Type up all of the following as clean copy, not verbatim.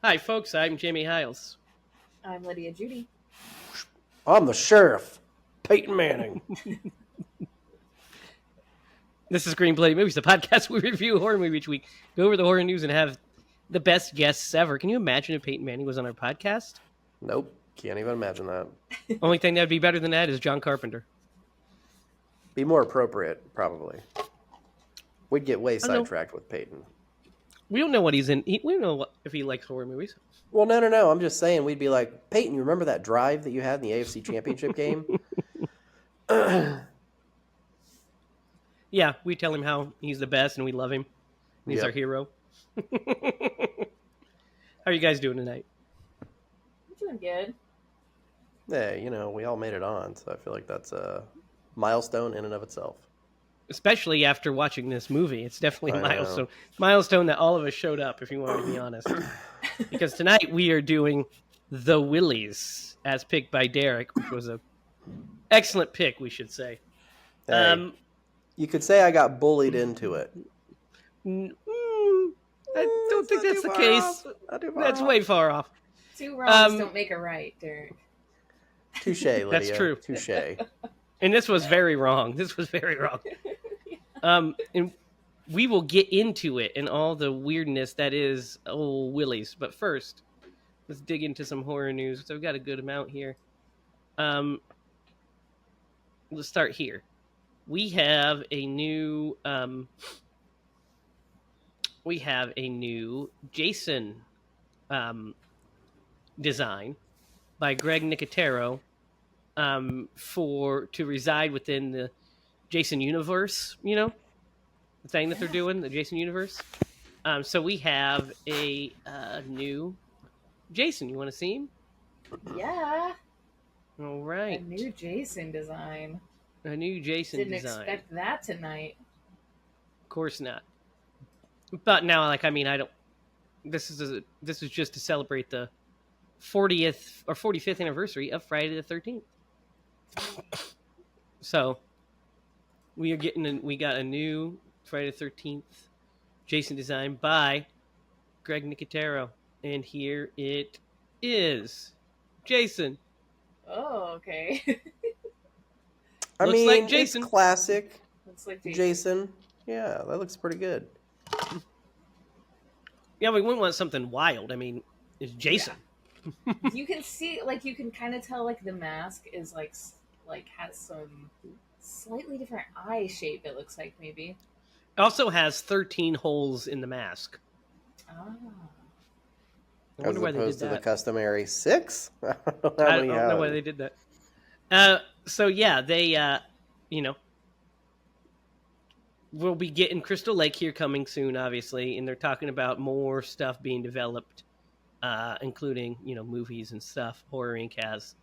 Hi, folks. I'm Jamie Hiles. I'm Lydia Judy. I'm the sheriff, Peyton Manning. This is Green Bloody Movies, the podcast where we review a horror movie each week, go over the horror news, and have the best guests ever. Can you imagine if Peyton Manning was on our podcast? Nope, can't even imagine that. Only thing that would be better than that is John Carpenter. Be more appropriate, probably. We'd get way sidetracked with Peyton. We don't know what he's in. We don't know if he likes horror movies. Well, no. I'm just saying we'd be like, Peyton, you remember that drive that you had in the AFC Championship game? Yeah, we tell him how he's the best and we love him. He's our hero. How are you guys doing tonight? I'm doing good. Yeah, we all made it on, so I feel like that's a milestone in and of itself. Especially after watching this movie. It's definitely a milestone. Milestone that all of us showed up, if you want to be honest. Because tonight we are doing The Willies, as picked by Derek, which was an excellent pick, we should say. Hey, you could say I got bullied into it. I don't think that's the case. That's way far off. Two wrongs don't make a right, Derek. Touche, Lydia. That's true. Touche. And this was very wrong. And we will get into it and all the weirdness that is old Willies. But first, let's dig into some horror news. So we've got a good amount here. Let's start here. We have a new Jason design by Greg Nicotero to reside within the Jason universe, the thing that they're doing, the Jason universe. So we have a new Jason. You want to see him? Yeah. All right. A new Jason design. Didn't expect that tonight. Of course not. But now, I don't. This is just to celebrate the 40th or 45th anniversary of Friday the 13th. So we got a new Friday the 13th Jason design by Greg Nicotero, and here it is, Jason. Oh, okay. Looks like Jason. It's classic. Looks like Jason. Yeah, that looks pretty good. Yeah, we wouldn't want something wild. It's Jason. Yeah. You can see, you can kind of tell, the mask is, has some slightly different eye shape, it looks like, maybe. It also has 13 holes in the mask. Ah. I wonder why they did that. As opposed to the customary 6? I don't know why they did that. So, yeah, they, we'll be getting Crystal Lake here coming soon, obviously, and they're talking about more stuff being developed, including, movies and stuff, Horror Inc. has.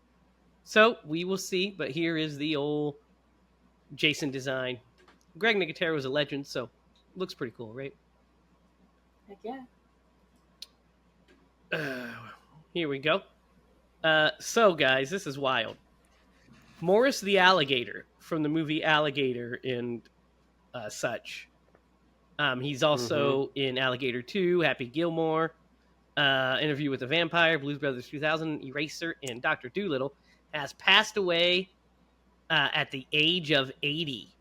So, we will see, but here is the old Jason design. Greg Nicotero is a legend, so looks pretty cool, right? Heck yeah. Here we go. So, guys, this is wild. Morris the alligator from the movie Alligator and such. He's also in Alligator 2, Happy Gilmore, Interview with the Vampire, Blues Brothers 2000, Eraser, and Dr. Dolittle, has passed away at the age of 80.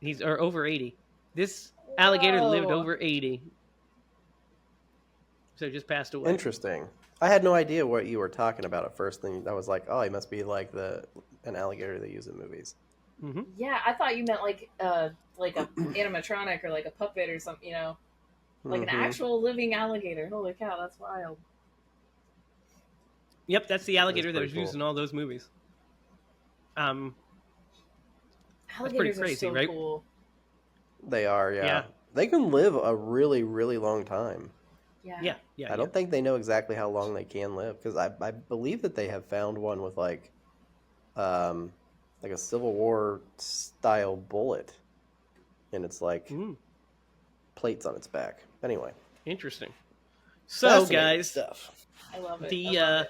He's over 80. This alligator lived over 80. So just passed away. Interesting. I had no idea what you were talking about at first. Then I was like, oh, he must be like an alligator they use in movies. Mm-hmm. Yeah, I thought you meant like a animatronic or like a puppet or something, like an actual living alligator. Holy cow, that's wild. Yep, that's the alligator that was used in all those movies. Alligators pretty crazy, are so right? Cool. They are, yeah. They can live a really, really long time. Yeah. I don't think they know exactly how long they can live, because I believe that they have found one with like a Civil War style bullet, and it's like plates on its back. Anyway, interesting. So, guys, stuff. I love it.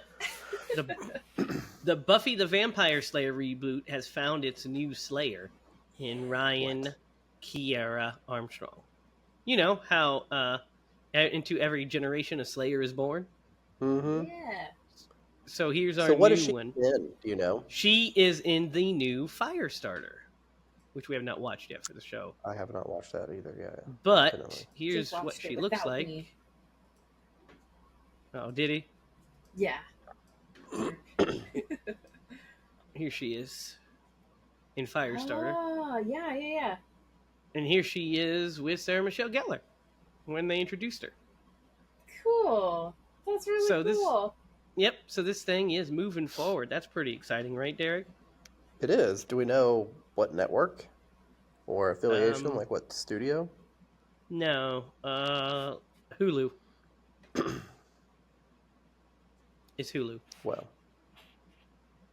The Buffy the Vampire Slayer reboot has found its new Slayer in Ryan Kiera Armstrong. You know how into every generation a Slayer is born. Mm-hmm. Yeah. So here's our So what new is she one. in? Do you know? She is in the new Firestarter, which we have not watched yet for the show. I have not watched that either. Yeah. But definitely. here's Jake what watched she it looks without like. me. Oh, did he? Yeah. Here she is in Firestarter. Oh, yeah. And here she is with Sarah Michelle Gellar when they introduced her. Cool. That's really cool. Yep, so this thing is moving forward. That's pretty exciting, right, Derek? It is. Do we know what network or affiliation? Like what studio? No. Hulu. It's Hulu. Well,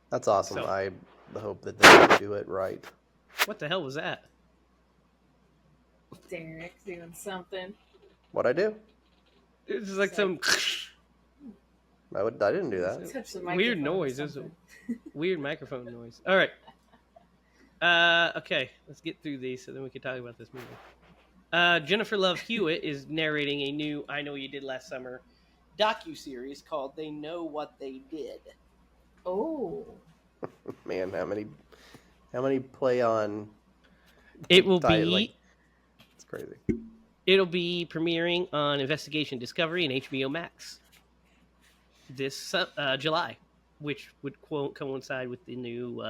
that's awesome. So- I hope that they do it right. What the hell was that? Derek doing something. What I do? It was like some I didn't do that. Touch the microphone weird or noise. There's a something. weird microphone noise. All right. Okay, let's get through these so then we can talk about this movie. Jennifer Love Hewitt is narrating a new I Know What You Did Last Summer docu-series called They Know What They Did. Oh. Man, how many play on? It will diet, be. like, it's crazy. It'll be premiering on Investigation Discovery and HBO Max this July, which would coincide with the new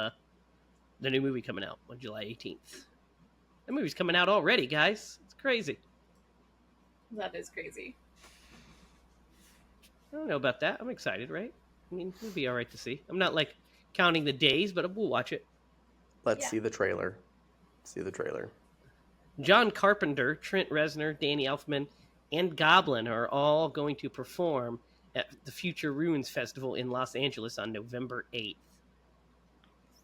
movie coming out on July 18th. The movie's coming out already, guys. It's crazy. That is crazy. I don't know about that. I'm excited, right? I mean, it'll be all right to see. I'm not like counting the days, but we'll watch it. Let's Yeah. see the trailer. See the trailer. John Carpenter, Trent Reznor, Danny Elfman, and Goblin are all going to perform at the Future Ruins Festival in Los Angeles on November 8th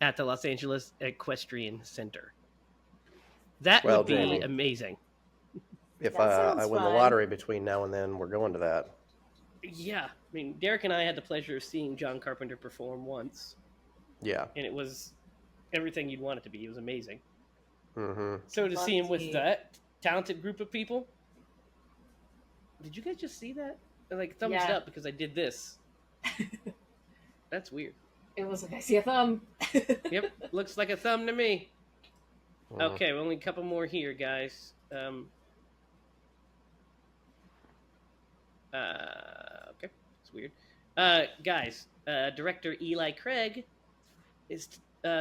at the Los Angeles Equestrian Center. That Well, would be Jamie. amazing. If That sounds I win the fun. lottery between now and then, we're going to that. Yeah. I mean, Derek and I had the pleasure of seeing John Carpenter perform once, Yeah. and it was everything you'd want it to be. It was amazing. Mm-hmm. So to see him with Lucky. that talented group of people, did you guys just see that? Like thumbs Yeah. up because I did this. That's weird. It was like I see a thumb. Yep, looks like a thumb to me. Mm-hmm. Okay, well, only a couple more here, guys. Okay, it's weird. Guys, director Eli Craig is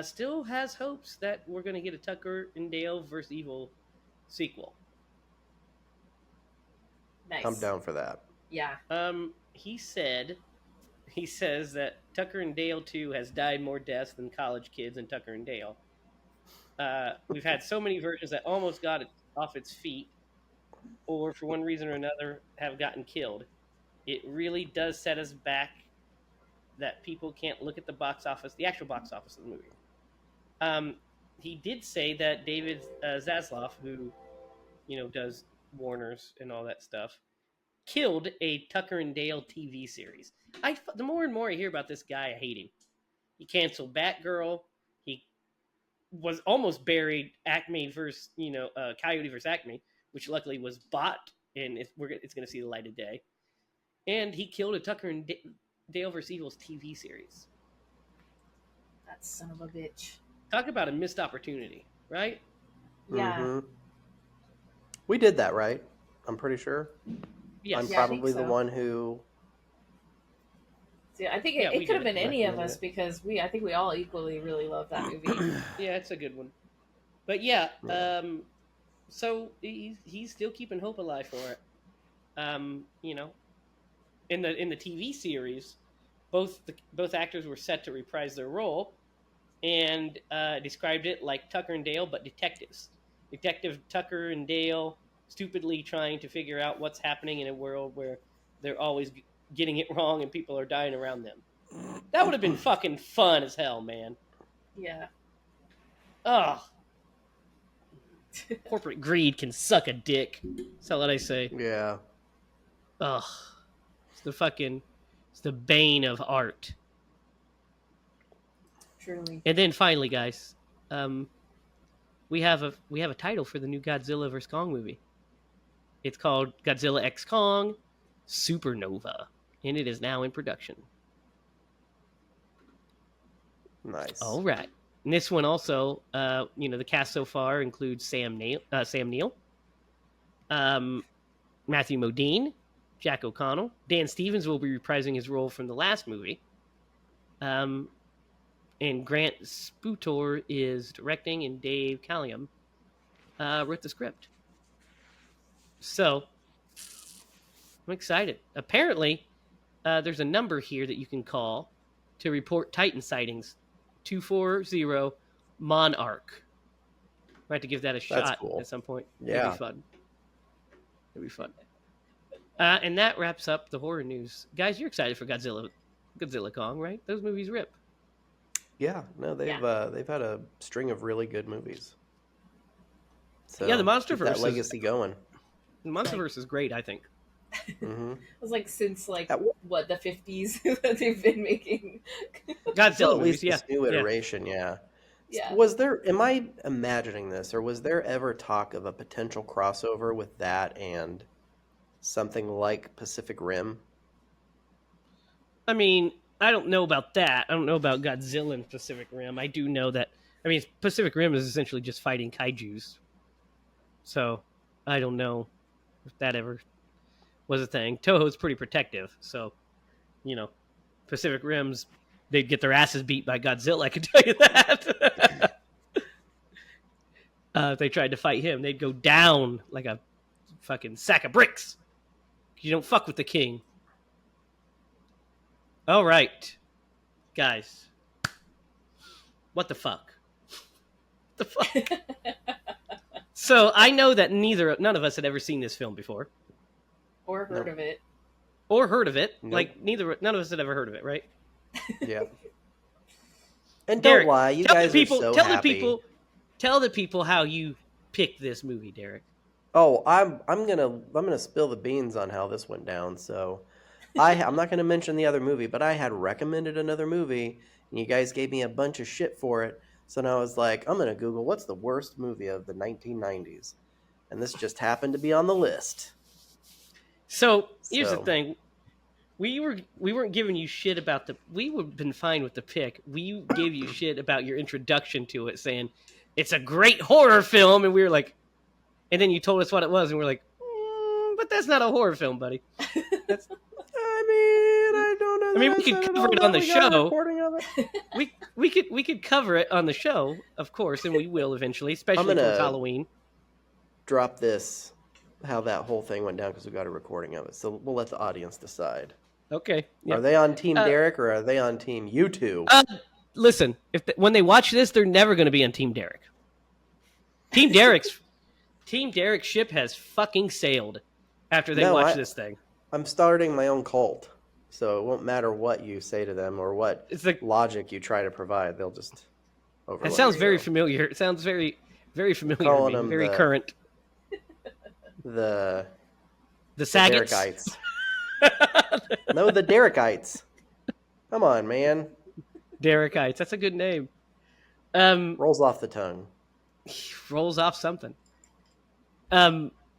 still has hopes that we're going to get a Tucker and Dale vs. Evil sequel. Nice. I'm down for that. Yeah. He says that Tucker and Dale 2 has died more deaths than college kids in Tucker and Dale. We've had so many versions that almost got it off its feet, or for one reason or another have gotten killed. It really does set us back that people can't look at the actual box office of the movie. He did say that David Zaslav, who does Warner's and all that stuff, killed a Tucker and Dale TV series. The more and more I hear about this guy, I hate him. He canceled Batgirl. He was almost buried Acme versus Coyote versus Acme, which luckily was bought and it's going to see the light of day. And he killed a Tucker and Dale vs. Evil's TV series. That son of a bitch. Talk about a missed opportunity, right? Yeah. Mm-hmm. We did that, right? I'm pretty sure. Yes. I'm Yeah, I think probably the so. one who. See, I think Yeah, it we could have did been any of recommend us it. because I think we all equally really love that movie. Yeah, it's a good one. But yeah, Yeah. so he's still keeping hope alive for it. In the TV series, both actors were set to reprise their role, and described it like Tucker and Dale, but detectives. Detective Tucker and Dale stupidly trying to figure out what's happening in a world where they're always getting it wrong and people are dying around them. That would have been fucking fun as hell, man. Yeah. Ugh. Corporate greed can suck a dick. That's all that I say. Yeah. Ugh. It's the bane of art. Truly. And then finally, guys, we have a title for the new Godzilla vs. Kong movie. It's called Godzilla X Kong Supernova, and it is now in production. Nice. All right. And this one also, the cast so far includes Sam Neill, Matthew Modine, Jack O'Connell. Dan Stevens will be reprising his role from the last movie. And Grant Sputor is directing, and Dave Calliam wrote the script. So, I'm excited. Apparently, there's a number here that you can call to report Titan sightings. 240 Monarch. Might have to give that a shot cool. at some point. Yeah. It'd be fun. And that wraps up the horror news. Guys, you're excited for Godzilla Kong, right? Those movies rip. Yeah, no, they've had a string of really good movies. So yeah, the MonsterVerse that legacy going. The MonsterVerse is great, I think. Mm-hmm. It was like since the 50s that they've been making Godzilla at least movies. This new iteration, yeah. Yeah. Am I imagining this, or was there ever talk of a potential crossover with that and something like Pacific Rim? I mean, I don't know about that. I don't know about Godzilla and Pacific Rim. I do know that. I mean, Pacific Rim is essentially just fighting kaijus. So, I don't know if that ever was a thing. Toho's pretty protective, so, Pacific Rim's, they'd get their asses beat by Godzilla, I can tell you that. If they tried to fight him, they'd go down like a fucking sack of bricks. You don't fuck with the king. All right, guys. What the fuck? The fuck? So I know that none of us had ever seen this film before, or heard of it. Nope. Like none of us had ever heard of it, right? Yeah. And Derek, don't lie, you guys are so happy. Tell the people how you picked this movie, Derek. Oh, I'm gonna spill the beans on how this went down. So, I'm not gonna mention the other movie, but I had recommended another movie, and you guys gave me a bunch of shit for it. So now I was like, I'm gonna Google what's the worst movie of the 1990s, and this just happened to be on the list. So here's the thing: we weren't giving you shit about we would have been fine with the pick. We gave you shit about your introduction to it, saying it's a great horror film, and we were like. And then you told us what it was, and we're like, but that's not a horror film, buddy. I don't know. I mean, we could cover it on the show. We could cover it on the show, of course, and we will eventually, especially towards Halloween. Drop this, how that whole thing went down, because we got a recording of it. So we'll let the audience decide. Okay. Yep. Are they on Team Derek or are they on Team you two? Listen, when they watch this, they're never going to be on Team Derek. Team Derek's ship has fucking sailed after they watch this thing. I'm starting my own cult, so it won't matter what you say to them or what logic you try to provide. They'll just overlook. It sounds very familiar. It sounds very, very familiar to me. Very current. The Saggets? Derekites. No, the Derekites. Come on, man. Derekites. That's a good name. Rolls off the tongue. Rolls off something.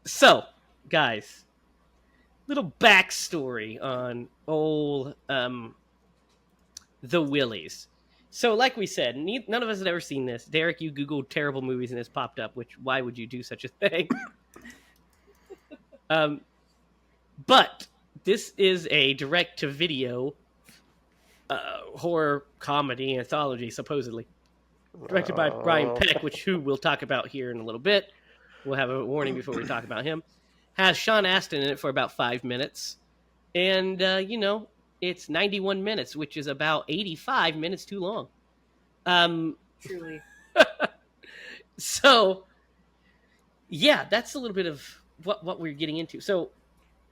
So, guys, little backstory on old the Willies. So, like we said, none of us had ever seen this. Derek, you Googled terrible movies and this popped up, which, why would you do such a thing? But this is a direct-to-video horror comedy anthology, supposedly. Directed by Brian Peck, who we'll talk about here in a little bit. We'll have a warning before we talk about him. Has Sean Astin in it for about 5 minutes. And, it's 91 minutes, which is about 85 minutes too long. Truly. So, yeah, that's a little bit of what we're getting into. So,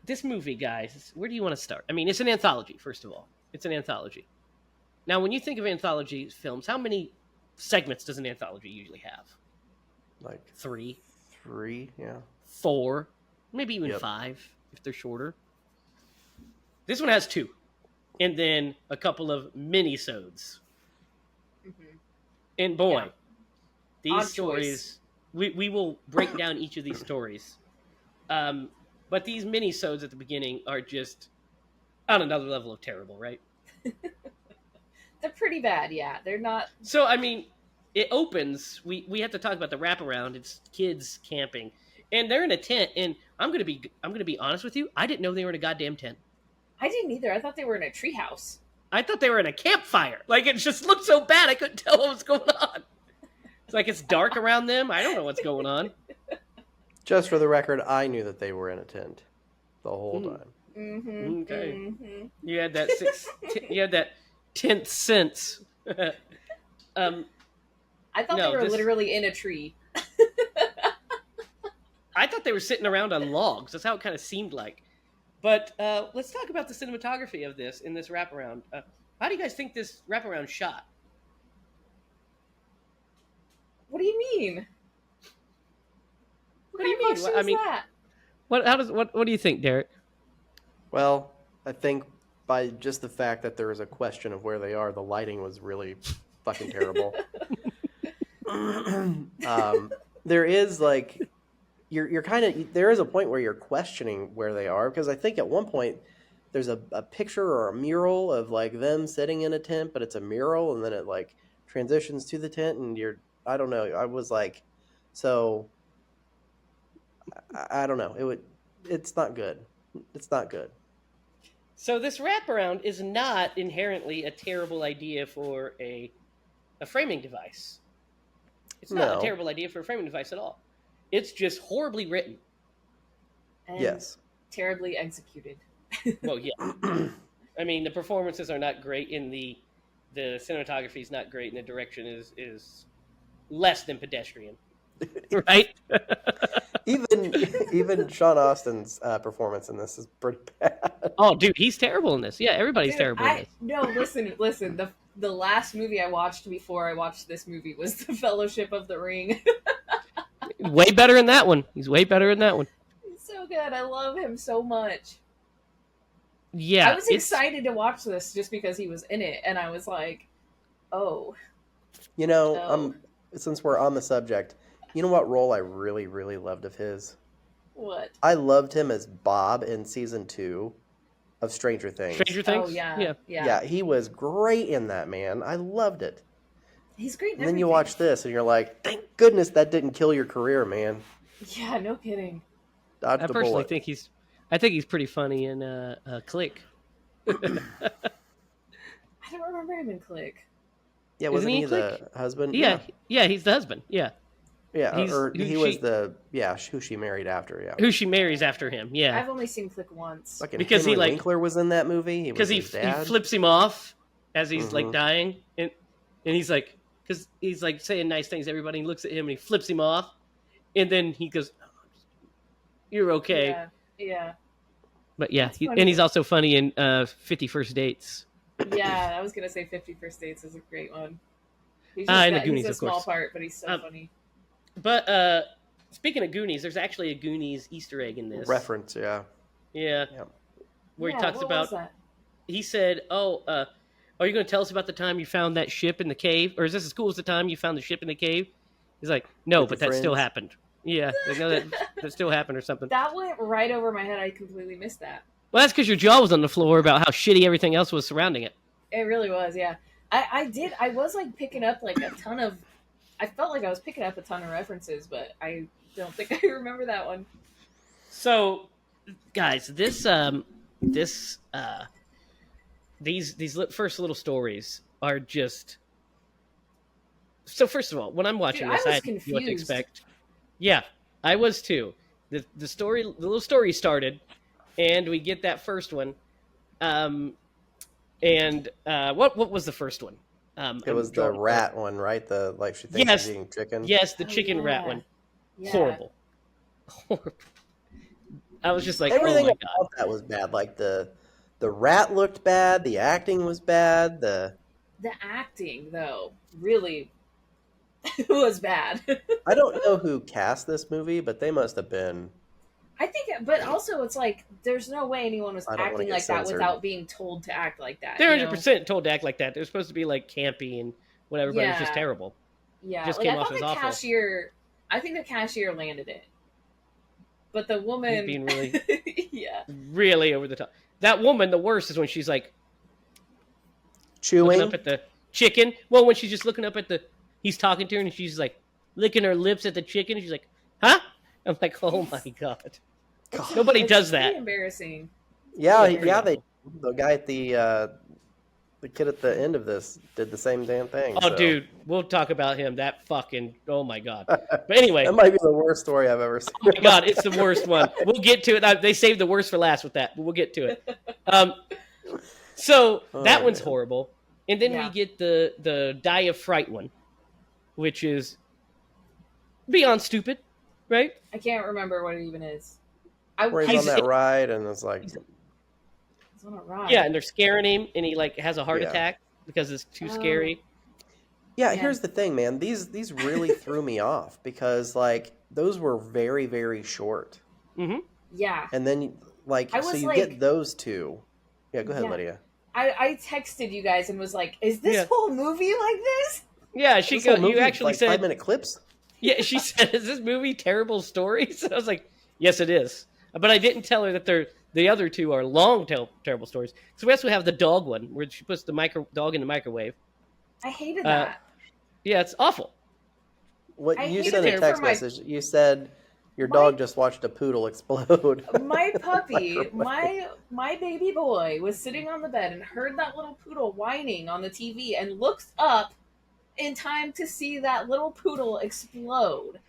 this movie, guys, where do you want to start? I mean, it's an anthology, first of all. It's an anthology. Now, when you think of anthology films, how many segments does an anthology usually have? Like 3. 3, yeah. 4, maybe even 5 if they're shorter. This one has 2, and then a couple of mini-sodes. Mm-hmm. And boy, these stories, we will break down each of these stories. But these mini-sodes at the beginning are just on another level of terrible, right? They're pretty bad, yeah. They're not. So, I mean, it opens. We have to talk about the wraparound. It's kids camping, and they're in a tent. And I'm gonna be honest with you. I didn't know they were in a goddamn tent. I didn't either. I thought they were in a treehouse. I thought they were in a campfire. Like, it just looked so bad. I couldn't tell what was going on. It's like it's dark around them. I don't know what's going on. Just for the record, I knew that they were in a tent the whole time. Mm-hmm. Okay. Mm-hmm. You had that you had that 10th sense. I thought they were literally in a tree. I thought they were sitting around on logs. That's how it kind of seemed like. But let's talk about the cinematography of this in this wraparound. How do you guys think this wraparound shot? What do you mean? What do you mean? I mean, that? What do you think, Derek? Well, I think by just the fact that there is a question of where they are, the lighting was really fucking terrible. There is like you're kind of there is a point where you're questioning where they are, because I think at one point there's a picture or a mural of like them sitting in a tent, but it's a mural, and then it like transitions to the tent, and I don't know. I was like, so I don't know. It's not good. It's not good. So this wraparound is not inherently a terrible idea for a framing device. It's not a terrible idea for a framing device at all. It's just horribly written. And yes. Terribly executed. Well, yeah. I mean, the performances are not great, and the cinematography is not great, and the direction is less than pedestrian. Right? Even Sean Astin's performance in this is pretty bad. Oh, dude, he's terrible in this. Yeah, everybody's terrible in this. No, listen. The last movie I watched before I watched this movie was The Fellowship of the Ring. Way better in that one. He's way better in that one. He's so good. I love him so much. Yeah. I was excited to watch this just because he was in it, and I was like, oh. You know, since we're on the subject, you know what role I really, really loved of his? What? I loved him as Bob in season 2 of Stranger Things. Stranger Things? Oh, yeah. Yeah, he was great in that, man. I loved it. He's great in And then you watch this, and you're like, thank goodness that didn't kill your career, man. Yeah, no kidding. Dodged I a personally bullet. think he's pretty funny in Click. I don't remember him in Click. Yeah, wasn't he the husband? Yeah, he's the husband. Yeah. Yeah, who she married after, yeah. Who she marries after him, yeah. I've only seen Click once. Fucking because Henry he Winkler was in that movie. Because he flips him off as he's like dying, and he's like, because he's like saying nice things to everybody. He looks at him and he flips him off, and then he goes, "You're okay." Yeah. But yeah, and he's also funny in 50 First Dates. Yeah, I was gonna say 50 First Dates is a great one. He's in the Goonies, he's a of course. small part, but he's so funny. But speaking of Goonies, there's actually a Goonies Easter egg in this reference. Yeah. Where he talks about. He said, "Oh, are you going to tell us about the time you found that ship in the cave, or is this as cool as the time you found the ship in the cave?" He's like, "No, but that still happened." Yeah, like, no, that still happened or something. That went right over my head. I completely missed that. Well, that's because your jaw was on the floor about how shitty everything else was surrounding it. It really was, yeah. I was like picking up like a ton of. I felt like I was picking up a ton of references, but I don't think I remember that one. So, guys, these first little stories are just. So first of all, when I'm watching this, I didn't know what to expect. Yeah, I was too. The little story started, and we get that first one. What was the first one? It was the rat one, right? The she thinks she's eating chicken. Yes, the chicken rat one. Yeah. Horrible. I was just like, everything oh my God. about that was bad. Like the rat looked bad. The acting was bad. The acting though really was bad. I don't know who cast this movie, but they must have been. I think, but also it's like there's no way anyone was acting like that without being told to act like that. They're 100% told to act like that. They're supposed to be like campy and whatever, but it's just terrible. Yeah, just came off as awful. I think the cashier landed it. But the woman being really, yeah. really over the top. That woman, the worst is when she's like Chewing. looking up at the chicken. Well, when she's just looking up at he's talking to her and she's like licking her lips at the chicken. And she's like, "Huh?" I'm like, "Oh my god!" Nobody does that. Pretty embarrassing. Yeah, Yeah. the guy at the kid at the end of this did the same damn thing. Oh, so. dude, we'll talk about him. That fucking, oh my god. But anyway, That might be the worst story I've ever seen. oh my god, it's the worst one. We'll get to it. They saved the worst for last with that, but we'll get to it. So that one's horrible, and then we get the Die of Fright one, which is beyond stupid, right? I can't remember what it even is. Where he's on that ride, and it's like He's on a ride. Yeah, and they're scaring him, and he like has a heart attack because it's too scary. Yeah, here's the thing, man. These really threw me off because like those were very, very short. Mm-hmm. Yeah. And then you get those two. Yeah, go ahead, Lydia. I texted you guys and was like, "Is this whole movie like this?" Yeah, you actually like said 5-minute clips. Yeah, she said, "Is this movie terrible stories?" And I was like, "Yes, it is." But I didn't tell her that the other two are long, terrible stories. So we also have the dog one, where she puts the dog in the microwave. I hated that. Yeah, it's awful. What you sent a text message? You said your dog just watched a poodle explode. My puppy, my baby boy, was sitting on the bed and heard that little poodle whining on the TV and looked up in time to see that little poodle explode.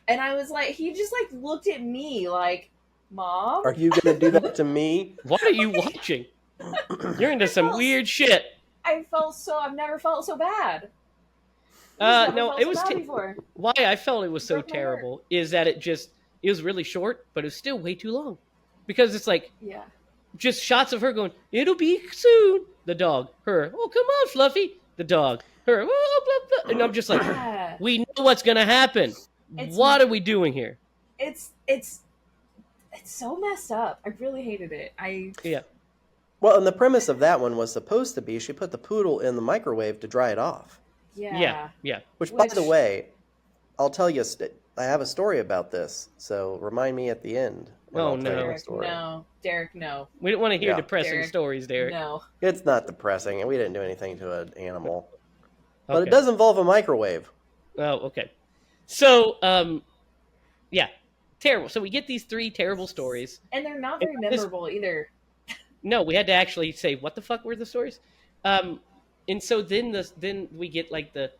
And I was like, he just like looked at me like, "Mom, are you gonna do that to me? What are you watching? You're into some weird shit." I've never felt so bad. No, it was why I felt it was so terrible is that it was really short, but it was still way too long, because it's like just shots of her going, "It'll be soon." The dog, her, "Oh come on, Fluffy." The dog, her, "Oh blah blah," and I'm just like, we know what's gonna happen. What are we doing here? It's so messed up. I really hated it. Well, and the premise of that one was supposed to be she put the poodle in the microwave to dry it off. Yeah. Which, by the way, I'll tell you, I have a story about this, so remind me at the end. Oh, no. Derek, no. We don't want to hear depressing stories, Derek. No. It's not depressing, and we didn't do anything to an animal. But it does involve a microwave. Oh, okay. So, terrible. So we get these 3 terrible stories. And they're not very memorable either. No, we had to actually say, what the fuck were the stories? And so then we get like the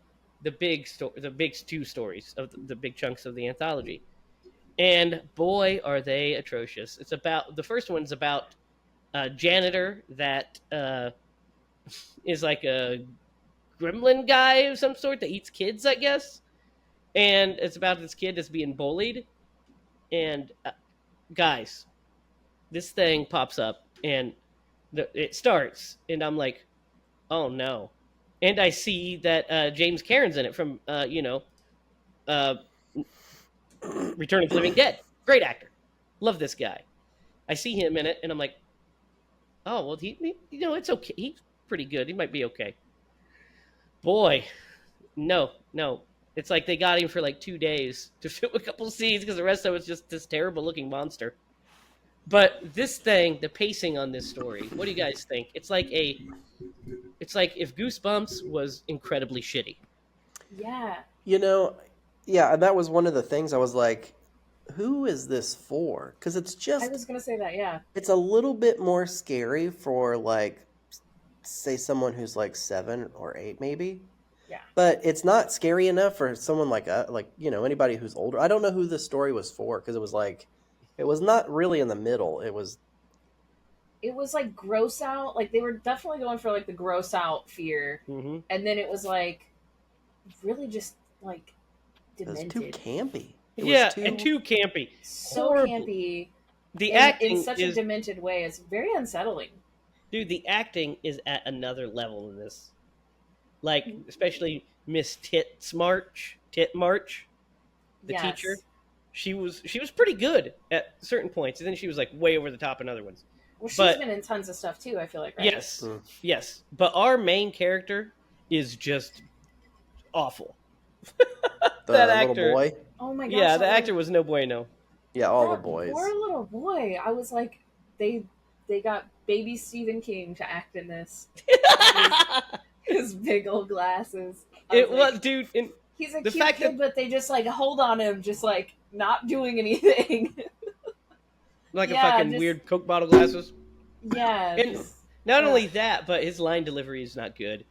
big 2 stories of the big chunks of the anthology, and boy are they atrocious. It's about the first one's about a janitor that is like a gremlin guy of some sort that eats kids, I guess, and it's about this kid that's being bullied. And guys, this thing pops up and it starts, and I'm like, oh no. And I see that James Cameron's in it from, Return of the Living Dead. Great actor. Love this guy. I see him in it, and I'm like, oh, well, he it's okay. He's pretty good. He might be okay. Boy, no. It's like they got him for like 2 days to film a couple scenes because the rest of it was just this terrible-looking monster. But this thing, the pacing on this story, what do you guys think? It's like if Goosebumps was incredibly shitty. Yeah. And that was one of the things I was like, who is this for? Because it's just... I was going to say that, yeah. It's a little bit more scary for, like, say someone who's like 7 or 8 maybe. Yeah. But it's not scary enough for someone like anybody who's older. I don't know who this story was for, because it was like... It was not really in the middle. It was like gross out. Like they were definitely going for like the gross out fear. Mm-hmm. And then it was like really just like demented. It was too campy. And too campy. So horrible. Campy. The acting in such a demented way. It's very unsettling. Dude, the acting is at another level in this. Like, especially Miss Titmarch, the teacher. She was pretty good at certain points, and then she was like way over the top in other ones. Well, she's been in tons of stuff too, I feel like, right? Yes. But our main character is just awful. That actor, little boy? Oh my gosh. Yeah, the actor was no bueno. Yeah, all the That boys. poor little boy. I was like, they got baby Stephen King to act in this. His big old glasses. It Like, was, dude. And he's a the cute fact kid, that, but they just like hold on him, just like not doing anything. like a Yeah, fucking just weird Coke bottle glasses. yeah, And just not only ugh, that, but his line delivery is not good.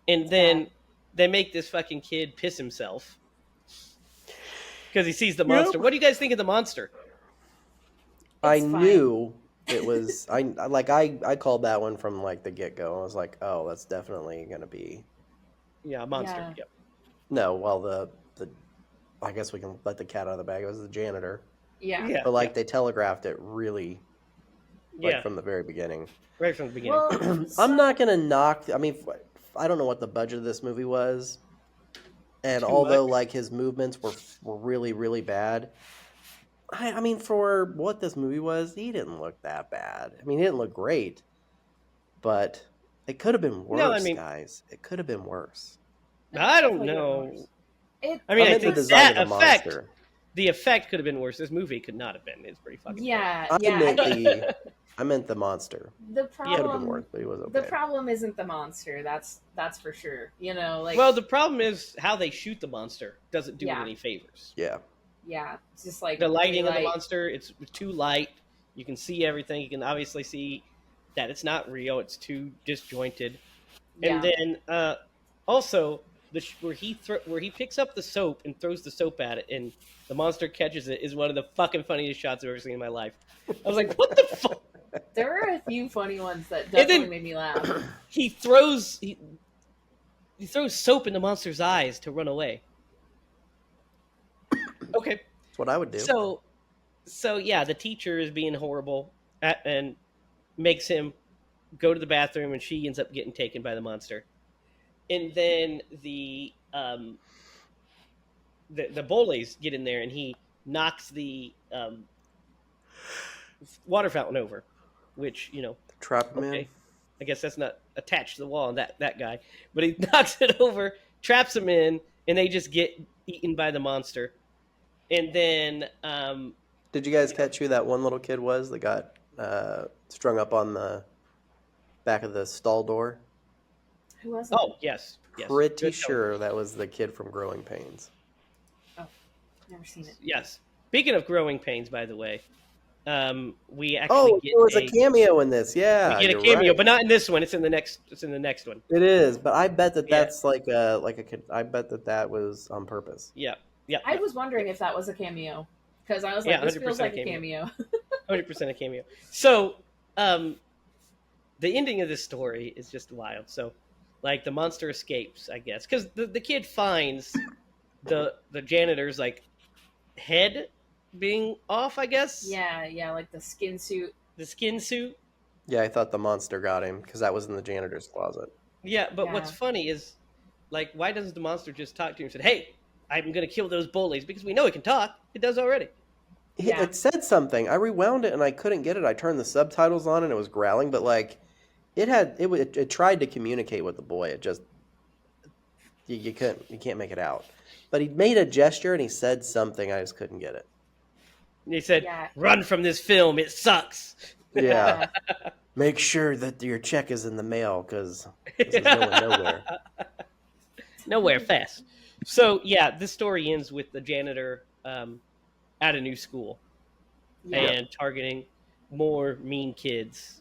And it's bad. then they make this fucking kid piss himself because he sees the Yep. monster. What do you guys think of the monster? I It's fine. knew it was. I called that one from like the get go. I was like, oh, that's definitely gonna be. Yeah, a monster. Yeah. Yep. No, well, the I guess we can let the cat out of the bag. It was the janitor, Yeah. Yeah. but like yeah. they telegraphed it really, like Yeah. from the very beginning. Right from the beginning. Well, I'm not gonna knock. I mean, I don't know what the budget of this movie was, and Too although much. like his movements were really really bad, I mean for what this movie was, he didn't look that bad. I mean, he didn't look great, but it could have been No, I worse, mean, guys. It could have been worse. I don't definitely know. worse. It, I mean, I I meant the think design of that the effect, monster. the effect could have been worse. This movie could not have been. It's pretty fucking yeah, I yeah. meant I think I meant the monster. the Could have been problem worse, but he was the okay. problem isn't the monster. That's for sure. You know, like well, the problem is how they shoot the monster doesn't do it Yeah. any favors. Yeah. yeah, it's just like The lighting of the daylight. monster, it's too light. You can see everything. You can obviously see that it's not real. It's too disjointed. Yeah, And then also where he picks up the soap and throws the soap at it, and the monster catches it is one of the fucking funniest shots I've ever seen in my life. I was like, "What the fuck?" there were a few funny ones that And definitely then made me laugh. he throws soap in the monster's eyes to run away. Okay, That's what I would do. so yeah, the teacher is being horrible and makes him go to the bathroom, and she ends up getting taken by the monster. And then the bullies get in there, and he knocks the water fountain over, which Trap him in. okay, I guess that's not attached to the wall. That guy, but he knocks it over, traps him in, and they just get eaten by the monster. And then Did you guys catch who that one little kid was that got strung up on the back of the stall door? Who was it? oh yes, Pretty Good sure that was the kid from Growing Pains. Never seen it. Yes. Speaking of growing pains, by the way, we actually Oh, get there was a cameo in this. Yeah, we get a you're cameo, right. but not in this one. It's in the next. It's in the next one. It is, but I bet that Yeah. that's like a I bet that was on purpose. Yeah. I was wondering if that was a cameo because I was like, Yeah, this feels 100% like a cameo. 100% a cameo. So, the ending of this story is just wild. So, like the monster escapes, I guess, because the kid finds the janitor's like head being off. I guess. Yeah, like the skin suit. The skin suit. Yeah, I thought the monster got him because that was in the janitor's closet. Yeah, but what's Yeah. funny is, like, why doesn't the monster just talk to him and say, "Hey, I'm going to kill those bullies," because we know it can talk. It does already. Yeah. It said something. I rewound it and I couldn't get it. I turned the subtitles on and it was growling, but like it tried to communicate with the boy. It just you can't make it out. But he made a gesture and he said something. I just couldn't get it. And he said, Yeah. "Run from this film. It sucks." Yeah. Make sure that your check is in the mail because this is going nowhere. Nowhere fast. So yeah, this story ends with the janitor at a new school Yeah. and targeting more mean kids.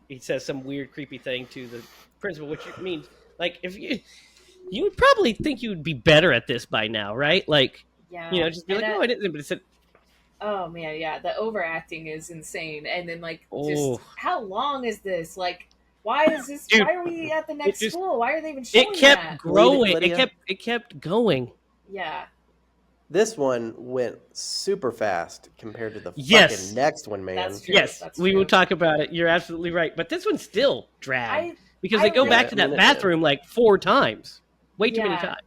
He says some weird, creepy thing to the principal, which means, like, if you would probably think you would be better at this by now, right? Like, Yeah. just be And like, "No, I didn't." But it said, oh man, yeah, the overacting is insane. And then like just Oh. how long is this? Like why is this Dude, why are we at the next just- school? Why are they even showing it kept that? growing. Lydia? It kept going. Yeah. This one went super fast compared to the Yes. fucking next one, man. That's true. Yes, That's we true. will talk about it. You're absolutely right. But this one still dragged because I they go really- back to Yeah, I that mean, it did. bathroom like 4 times. Way too many Yeah. times.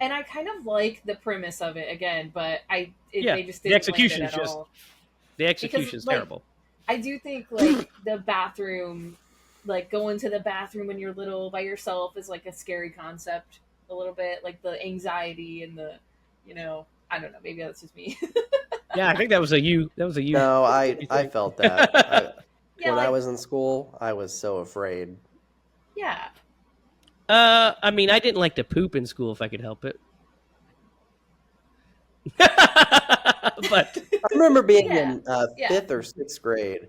And I kind of like the premise of it again, but Yeah, they just the didn't execution land is it at just- all. The execution's like, terrible. I do think like the bathroom, like going to the bathroom when you're little by yourself is like a scary concept a little bit. Like the anxiety and the, I don't know, maybe that's just me. Yeah, I think that was a you. That was a you. No, you I think. felt that. Yeah, When I like, was in school, I was so afraid. yeah. I mean, I didn't like to poop in school if I could help it. But I remember being Yeah. in Yeah. 5th or 6th grade,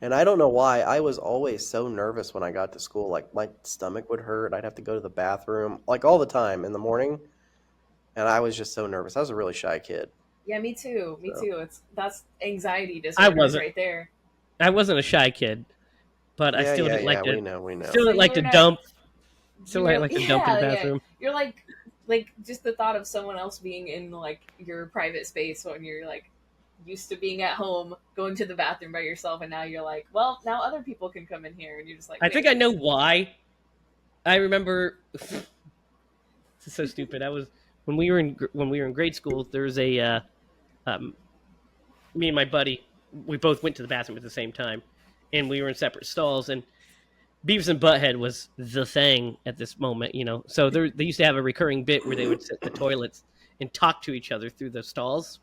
and I don't know why, I was always so nervous when I got to school. Like, my stomach would hurt. I'd have to go to the bathroom, like, all the time in the morning, and I was just so nervous. I was a really shy kid. Yeah, me too. Me So, too. That's anxiety I disorders wasn't. right there. I wasn't a shy kid, but I yeah, still yeah, didn't yeah, like to. we know. Still So didn't you like were to not. dump. You Still didn't were. like to dump in the Yeah, yeah. bathroom. You're like just the thought of someone else being in like your private space when you're like used to being at home, going to the bathroom by yourself, and now you're like, well, now other people can come in here, and you're just like, I think I know why. I remember. This is so stupid. I was when we were in grade school. There was a um, me and my buddy. We both went to the bathroom at the same time, and we were in separate stalls. And Beavis and Butthead was the thing at this moment, you know. So they used to have a recurring bit where they would sit in the toilets and talk to each other through the stalls.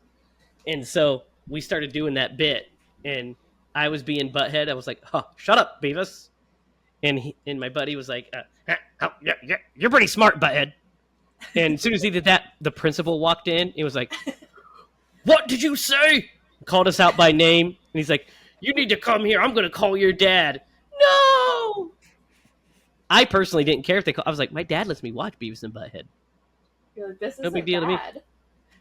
And so we started doing that bit, and I was being Butthead. I was like, "Huh, shut up, Beavis." And my buddy was like, yeah, you're pretty smart, Butthead." And as soon as he did that, the principal walked in. He was like, "What did you say?" Called us out by name, and he's like, "You need to come here. I'm going to call your dad." No. I personally didn't care if they called. I was like, my dad lets me watch Beavis and Butthead. you're like, this No isn't big deal to me. bad.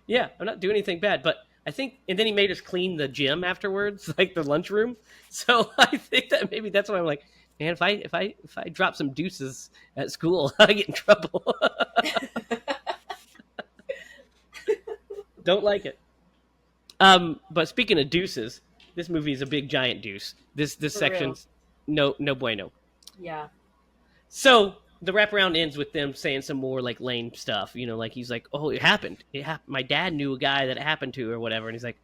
Yeah, I'm not doing anything bad, but I think, and then he made us clean the gym afterwards, like the lunchroom. So I think that maybe that's why I'm like, man, if I drop some deuces at school, I get in trouble. Don't like it. But speaking of deuces, this movie is a big giant deuce. This For section's no bueno. Yeah. So the wraparound ends with them saying some more like lame stuff, you know, like he's like, "Oh, it happened. It happened. My dad knew a guy that it happened to, or whatever." And he's like,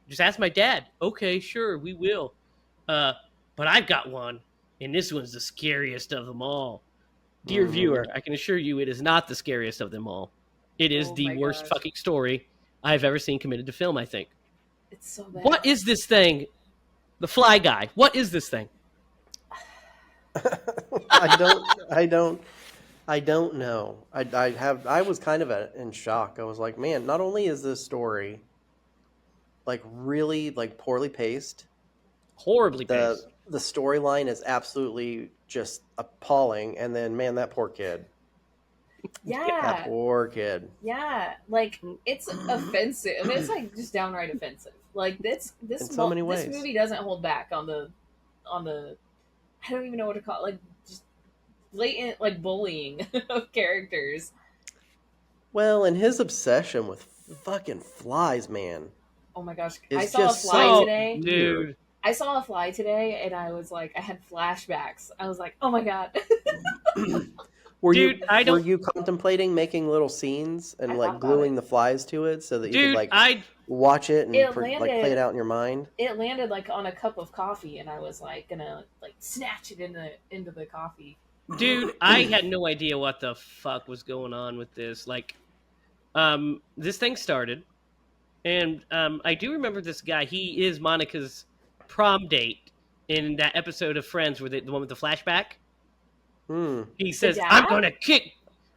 "Just ask my dad." "Okay, sure, we will. But I've got one, and this one's the scariest of them all." Dear viewer, I can assure you, it is not the scariest of them all. It is Oh the my worst gosh. fucking story I've ever seen committed to film. I think. It's so bad. What is this thing? The Fly Guy. What is this thing? I don't know. I was kind of in shock. I was like, man, not only is this story like really like poorly paced, Horribly paced. the storyline is absolutely just appalling, and then man, that poor kid. That Yeah. poor kid. Yeah. Like it's offensive. I mean, it's like just downright offensive. Like this In so many this ways. movie doesn't hold back on the I don't even know what to call it. Like just blatant like bullying of characters. Well, and his obsession with fucking flies, man. Oh my gosh. It's I saw a just fly so today. Dude. I saw a fly today and I was like I had flashbacks. I was like, "Oh my god." Were Dude, were you contemplating making little scenes and I like thought about gluing it. the flies to it so that you Dude, could like I watch it and It like play landed- it out in your mind? It landed like on a cup of coffee and I was like gonna like snatch it into the coffee. Dude, I had no idea what the fuck was going on with this. Like, this thing started, and I do remember this guy. He is Monica's prom date in that episode of Friends, where the one with the flashback. He says, dad? "I'm gonna kick."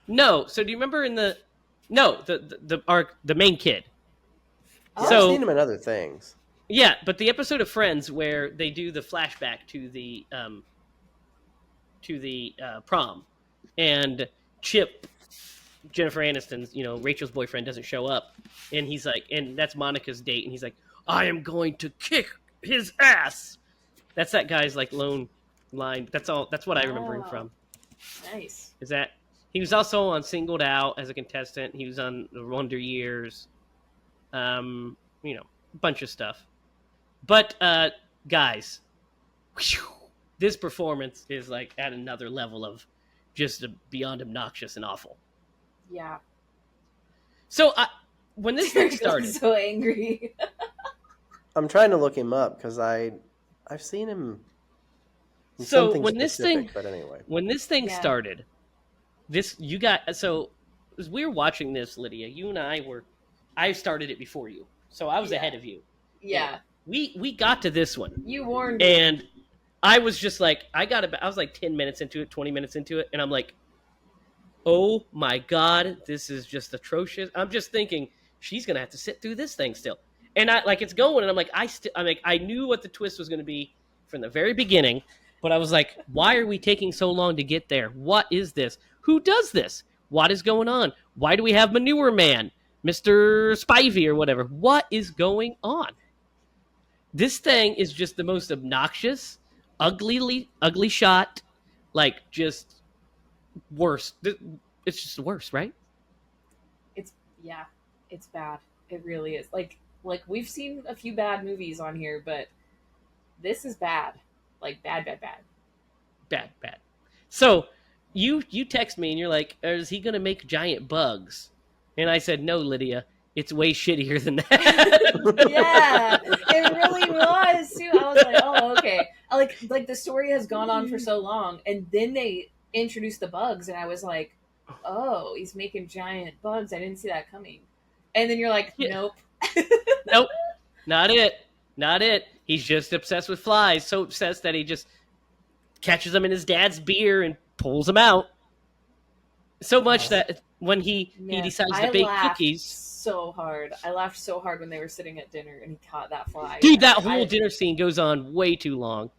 No, so do you remember in the the main kid? Oh. Yeah, So- I've seen him in other things. Yeah, but the episode of Friends where they do the flashback to the prom, and Chip, Jennifer Aniston's, you know, Rachel's boyfriend, doesn't show up, and he's like, and that's Monica's date, and he's like, "I am going to kick his ass." That's that guy's like lone line. That's all. That's what I remember him Wow. from. Nice. Is that he was also on Singled Out as a contestant. He was on The Wonder Years. You know, a bunch of stuff. But guys, whew, this performance is like at another level of just beyond obnoxious and awful. Yeah. So when this thing I'm started, so angry. I'm trying to look him up because I've seen him. In So something when this specific, thing- but anyway, when this thing Yeah. started, you got so as we were watching this, Lydia, you and I started it before you, so I was Yeah. ahead of you. Yeah. We got to this one, You warned me. and I was just like, I was like 10 minutes into it, 20 minutes into it, and I'm like, oh my god, this is just atrocious. I'm just thinking she's gonna have to sit through this thing still, and I like it's going, and I'm like, I knew what the twist was gonna be from the very beginning, but I was like, why are we taking so long to get there? What is this? Who does this? What is going on? Why do we have Manure Man, Mr. Spivey, or whatever? What is going on? This thing is just the most obnoxious, ugly shot, like just worse. It's just worse, right? It's bad. It really is. Like we've seen a few bad movies on here, but this is bad. Like bad. Bad. So you text me and you're like, is he gonna make giant bugs? And I said, no, Lydia, it's way shittier than that. Yeah, it really was too. I was like, oh, okay. Like the story has gone on for so long, and then they introduced the bugs, and I was like, oh, he's making giant bugs. I didn't see that coming. And then you're like, nope. Nope. Not it. He's just obsessed with flies. So obsessed that he just catches them in his dad's beer and pulls them out. So much that when he decides to bake cookies. So hard. I laughed so hard when they were sitting at dinner and he caught that fly. Dude, that whole dinner scene goes on way too long.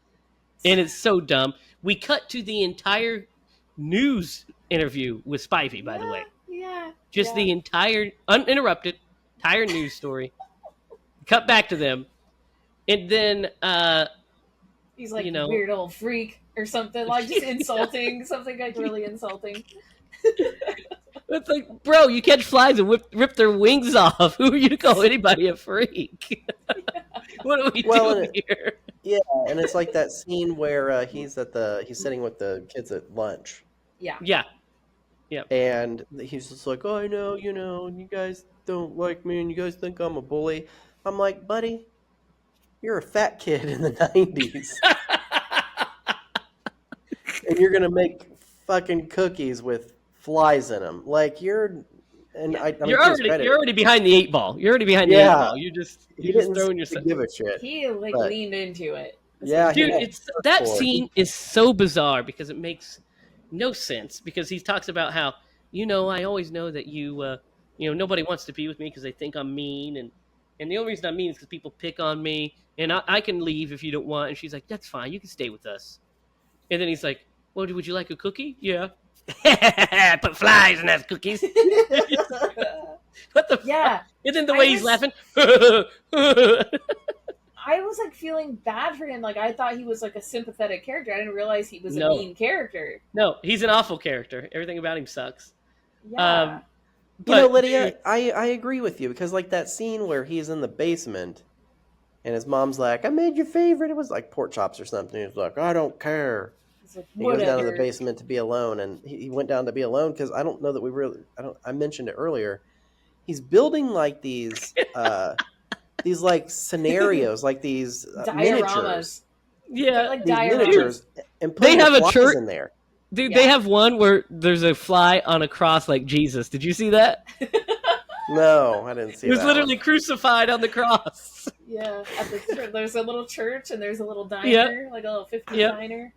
And it's so dumb. We cut to the entire news interview with Spivey, by the way. Yeah. Just the entire, uninterrupted, entire news story. Cut back to them. And then, he's like, weird old freak or something. Like, just insulting. Something like really insulting. It's like, bro, you catch flies and rip their wings off. Who are you to call anybody a freak? What are we doing here? Yeah, and it's like that scene where he's sitting with the kids at lunch. Yeah. And he's just like, oh, I know, you guys don't like me and you guys think I'm a bully. I'm like, buddy, you're a fat kid in the 90s. And you're going to make fucking cookies with flies in them. Like, you're already behind the 8 ball. You're already behind the 8 ball. You're just throwing yourself. Give a shit. He leaned into it. Yeah, dude, that scene is so bizarre because it makes no sense. Because he talks about how, I always know that nobody wants to be with me because they think I'm mean, and the only reason I'm mean is because people pick on me, and I can leave if you don't want. And she's like, that's fine, you can stay with us. And then he's like, well, would you like a cookie? Yeah. Put flies in those cookies. What the fuck? And then the way he's laughing. I was like feeling bad for him. Like I thought he was like a sympathetic character. I didn't realize he was a mean character. No, he's an awful character. Everything about him sucks. Yeah. Lydia, I agree with you because like that scene where he's in the basement and his mom's like, I made your favorite. It was like pork chops or something. He's like, I don't care. Like, he goes down to the basement to be alone, and he went down to be alone because I don't know that I mentioned it earlier. He's building like these like scenarios, like these miniatures. Yeah, like these miniatures, and they have a church in there. Dude, they have one where there's a fly on a cross like Jesus. Did you see that? No, I didn't see that. He was literally crucified on the cross. Yeah, there's a little church and there's a little diner, like a little 50s diner.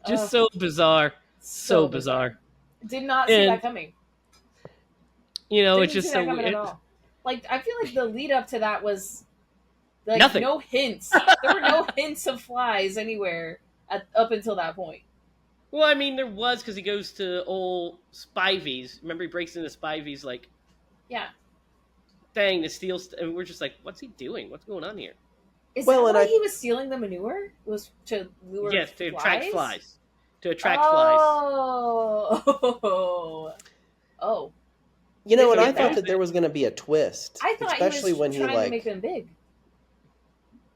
Just so bizarre. So bizarre. Did not see that coming. It's just so weird. Like, I feel like the lead up to that was like nothing. No hints. There were no hints of flies anywhere up until that point. Well, I mean, there was because he goes to old Spivey's. Remember, he breaks into Spivey's thing to steal. And we're just like, what's he doing? What's going on here? Is that why he was stealing the manure? Was to lure to attract flies. To attract flies. Oh. And I thought that there was going to be a twist. I thought especially he was when trying to make them big.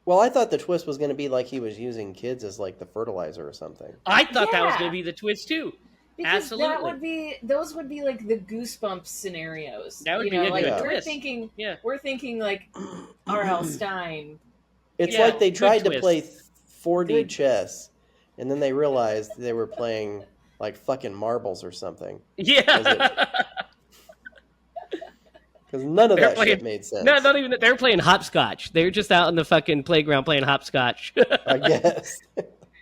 Well, I thought the twist was going to be like he was using kids as like the fertilizer or something. I thought that was going to be the twist too. Because absolutely. Those would be like the Goosebumps scenarios. That would be a like good we're twist. we're thinking like R.L. Stein. It's like they tried to play 4D chess, and then they realized they were playing like fucking marbles or something. Yeah. Because none of They're that playing, shit made sense. no, not even that. They're playing hopscotch. They're just out in the fucking playground playing hopscotch. I guess.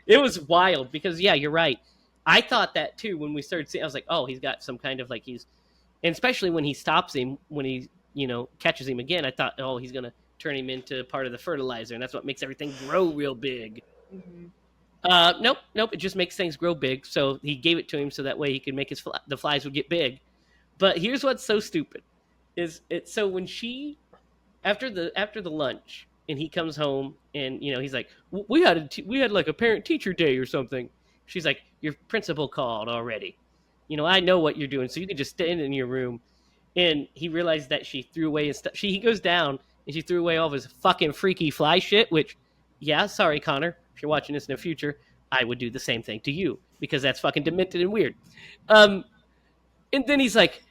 It was wild because, yeah, you're right. I thought that too when we started seeing. I was like, oh, he's got some kind of like and especially when he stops him, when he catches him again. I thought, oh, he's gonna turn him into part of the fertilizer, and that's what makes everything grow real big. Mm-hmm. Nope. It just makes things grow big. So he gave it to him so that way he could make the flies would get big. But here's what's so stupid is it. So when she after the lunch and he comes home and he's like, we had like a parent teacher day or something. She's like, your principal called already. I know what you're doing, so you can just stay in your room. And he realized that she threw away his stuff. He goes down and she threw away all of his fucking freaky fly shit. Which, yeah, sorry Connor, if you're watching this in the future, I would do the same thing to you because that's fucking demented and weird. And then he's like,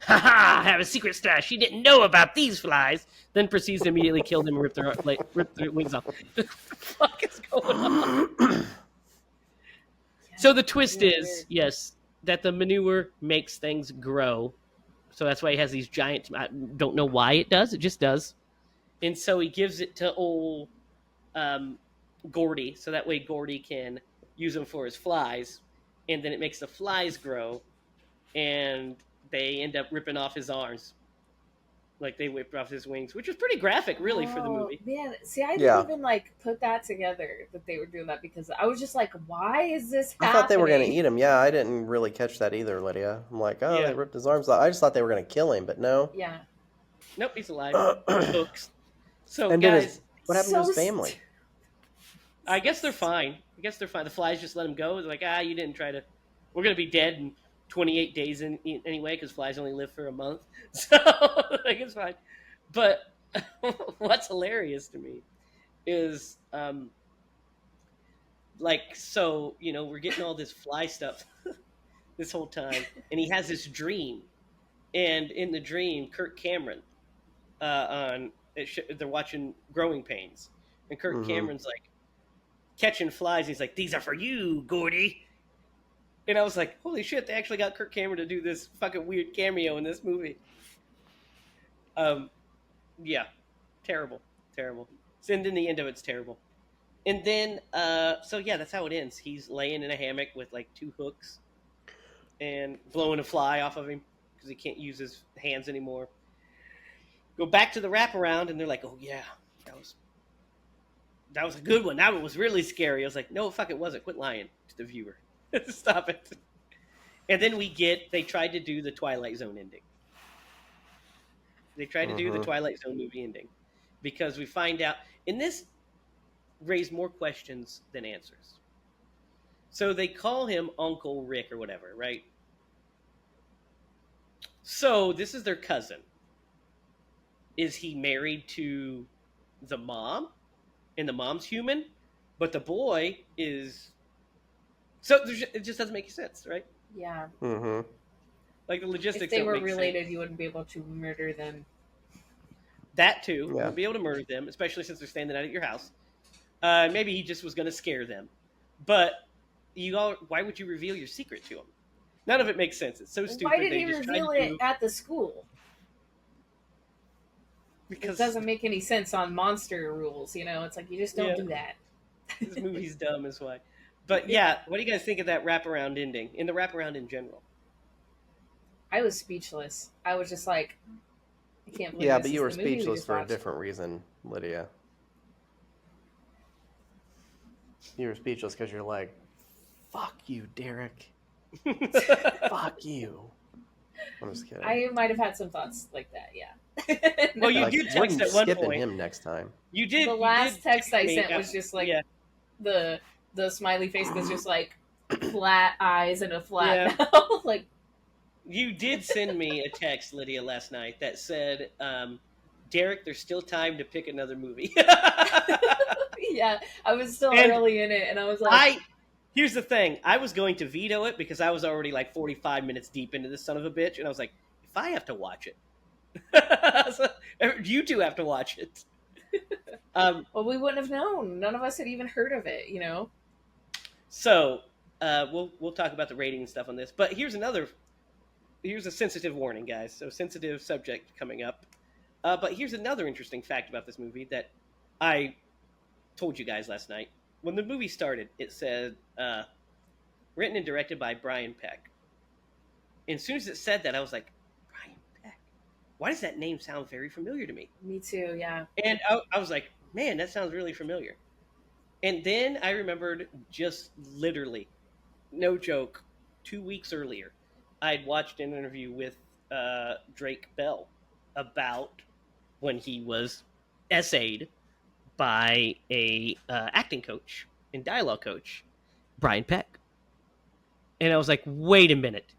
ha ha, I have a secret stash. She didn't know about these flies. Then proceeds to immediately kill them and rip their wings off. What the fuck is going on? So the twist is, yes, that the manure makes things grow. So that's why he has these giant, I don't know why it does. It just does. And so he gives it to old Gordy. So that way Gordy can use them for his flies. And then it makes the flies grow. And they end up ripping off his arms. Like they whipped off his wings, which was pretty graphic, really, for the movie. Man, see, I didn't even put that together that they were doing that because I was just like, why is this happening? I thought they were going to eat him. Yeah, I didn't really catch that either, Lydia. I'm like, oh, they ripped his arms off. I just thought they were going to kill him, but no. Yeah. Nope, he's alive. Hooks. So, and guys, what happened to his family? I guess they're fine. The flies just let him go. They're like, you didn't try to. We're going to be dead in 28 days anyway, because flies only live for a month. So, like, it's fine. But what's hilarious to me is, we're getting all this fly stuff this whole time, and he has this dream. And in the dream, Kirk Cameron, they're watching Growing Pains. And Kirk Cameron's like catching flies. He's like, these are for you, Gordy. And I was like, holy shit, they actually got Kirk Cameron to do this fucking weird cameo in this movie. Yeah. Terrible. So, and then the end of it's terrible. And then, that's how it ends. He's laying in a hammock with like 2 hooks and blowing a fly off of him because he can't use his hands anymore. Go back to the wraparound and they're like, oh yeah, that was a good one. That one was really scary. I was like, no, fuck, it wasn't. Quit lying to the viewer. Stop it. And then they tried to do the Twilight Zone ending. They tried to do the Twilight Zone movie ending because we find out, and this raised more questions than answers. So they call him Uncle Rick or whatever, right? So this is their cousin. Is he married to the mom? And the mom's human? But the boy is... So it just doesn't make sense, right? Yeah. Mm-hmm. Like the logistics. If they were don't make related, sense. you wouldn't be able to murder them. That too. You wouldn't be able to murder them, especially since they're staying the night at your house. Maybe he just was going to scare them. But why would you reveal your secret to him? None of it makes sense. It's so stupid. Why did he reveal it at the school? Because it doesn't make any sense on monster rules. It's like you just don't do that. This movie's dumb is why. But yeah, what do you guys think of that wraparound ending? In the wraparound in general? I was speechless. I was just like, I can't believe but you were speechless for a different reason, Lydia. You were speechless because you're like, fuck you, Derek. Fuck you. I'm just kidding. I might have had some thoughts like that, yeah. Well, you did text at one point. Him next time. You did. The last text I sent was just like the smiley face that's just like flat eyes and a flat mouth. Like, you did send me a text, Lydia, last night that said, Derek, there's still time to pick another movie. Yeah, I was still early in it, and I was like... Here's the thing. I was going to veto it because I was already like 45 minutes deep into this son of a bitch, and I was like, if I have to watch it... So, you two have to watch it. Well, we wouldn't have known. None of us had even heard of it, So, we'll talk about the rating and stuff on this. But here's another here's a sensitive warning, guys. So sensitive subject coming up. But here's another interesting fact about this movie that I told you guys last night. When the movie started, it said written and directed by Brian Peck. And as soon as it said that, I was like, Brian Peck. Why does that name sound very familiar to me? Me too, yeah. And I was like, man, that sounds really familiar. And then I remembered just literally, no joke, 2 weeks earlier, I'd watched an interview with Drake Bell about when he was essayed by a acting coach and dialogue coach, Brian Peck. And I was like, wait a minute.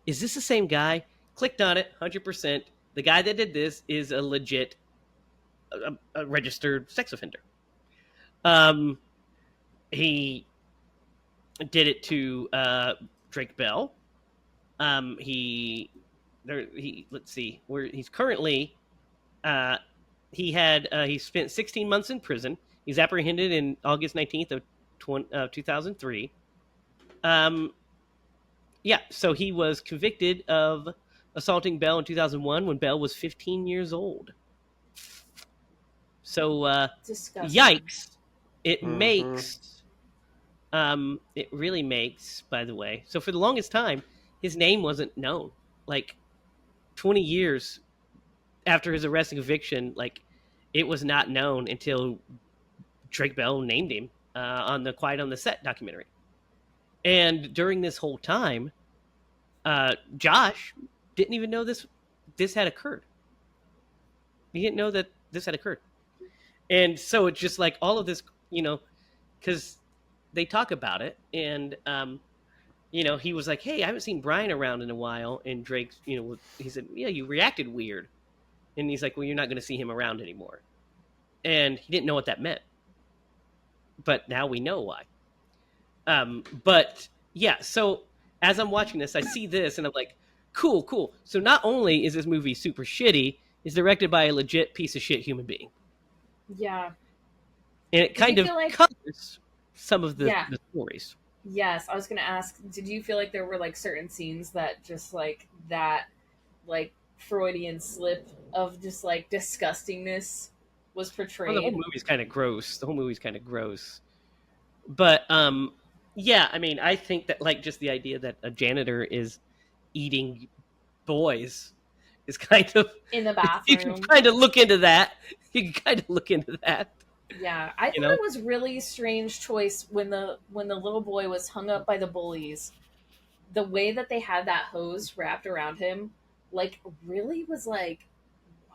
Is this the same guy? Clicked on it, 100%. The guy that did this is a legit, a registered sex offender. He did it to Drake Bell. Let's see, where he's currently. He spent 16 months in prison. He's apprehended in August 19th of 2003. Yeah, so he was convicted of assaulting Bell in 2001 when Bell was 15 years old. So, Disgusting. yikes. It makes, it really makes, by the way. So for the longest time, his name wasn't known. Like 20 years after his arrest and conviction, like it was not known until Drake Bell named him on the Quiet on the Set documentary. And during this whole time, Josh didn't even know this had occurred. He didn't know that this had occurred. And so it's just like all of this, because they talk about it. And, he was like, hey, I haven't seen Brian around in a while. And Drake, he said, yeah, you reacted weird. And he's like, well, you're not going to see him around anymore. And he didn't know what that meant. But now we know why. But yeah, so as I'm watching this, I see this and I'm like, cool. So not only is this movie super shitty, it's directed by a legit piece of shit human being. Yeah. And it kind of covers some of the stories. Yes, I was going to ask, did you feel like there were like certain scenes that just like that, like Freudian slip of just like disgustingness was portrayed? Well, the whole movie's kind of gross. But, yeah, I mean, I think that like just the idea that a janitor is eating boys is kind of in the bathroom. You can kind of look into that. Yeah, I thought it was really strange choice when the little boy was hung up by the bullies. The way that they had that hose wrapped around him, like, really was like,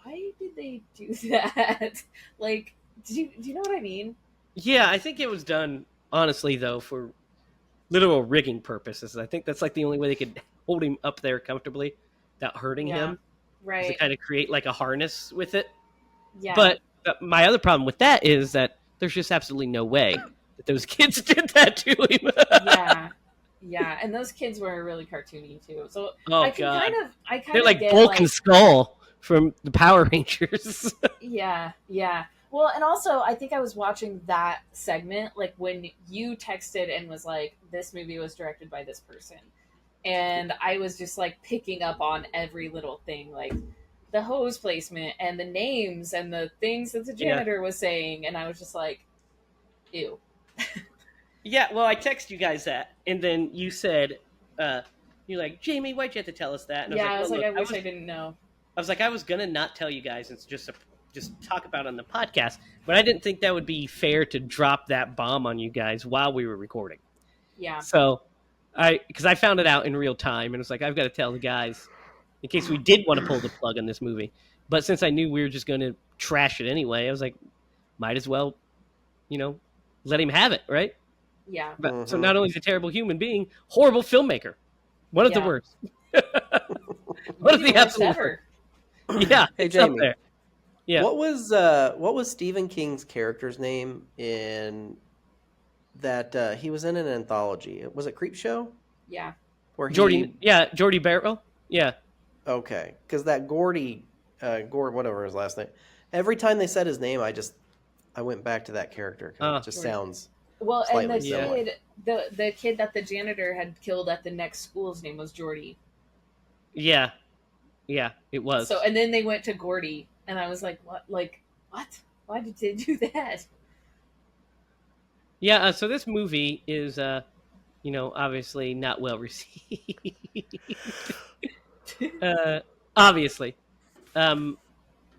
why did they do that? Like, do you know what I mean? Yeah, I think it was done honestly though for literal rigging purposes. I think that's like the only way they could hold him up there comfortably without hurting him. Right. To kind of create like a harness with it. Yeah. But my other problem with that is that there's just absolutely no way that those kids did that to him. Yeah, and those kids were really cartoony too. So I kind of they're like Bulk and Skull from the Power Rangers. Yeah. Well, and also I think I was watching that segment like when you texted and was like, this movie was directed by this person. And I was just like picking up on every little thing, like the hose placement and the names and the things that the janitor was saying. And I was just like, ew. Yeah, well, I texted you guys that. And then you said, you're like, Jamie, why'd you have to tell us that? And I was like, I wish I didn't know. I was like, I was going to not tell you guys and just talk about it on the podcast. But I didn't think that would be fair to drop that bomb on you guys while we were recording. Yeah. So because I found it out in real time and it was like, I've got to tell the guys in case we did want to pull the plug on this movie. But since I knew we were just going to trash it anyway, I was like, might as well, let him have it, right? Yeah. But, So not only is he a terrible human being, horrible filmmaker. One of the worst. One of the absolute worst. Yeah. Hey, Jamie. Up there. Yeah. What was Stephen King's character's name in that he was in an anthology? Was it Creepshow? Yeah. Where Jordy Barrow. Yeah. Okay, because that Gordy, whatever his last name. Every time they said his name, I went back to that character because it just sounds. Well, and the similar. kid, the kid that the janitor had killed at the next school's name was Jordy. Yeah, it was. So, and then they went to Gordy, and I was like, what? Like, what? Why did they do that? Yeah, so this movie is, obviously not well received. uh, obviously, um,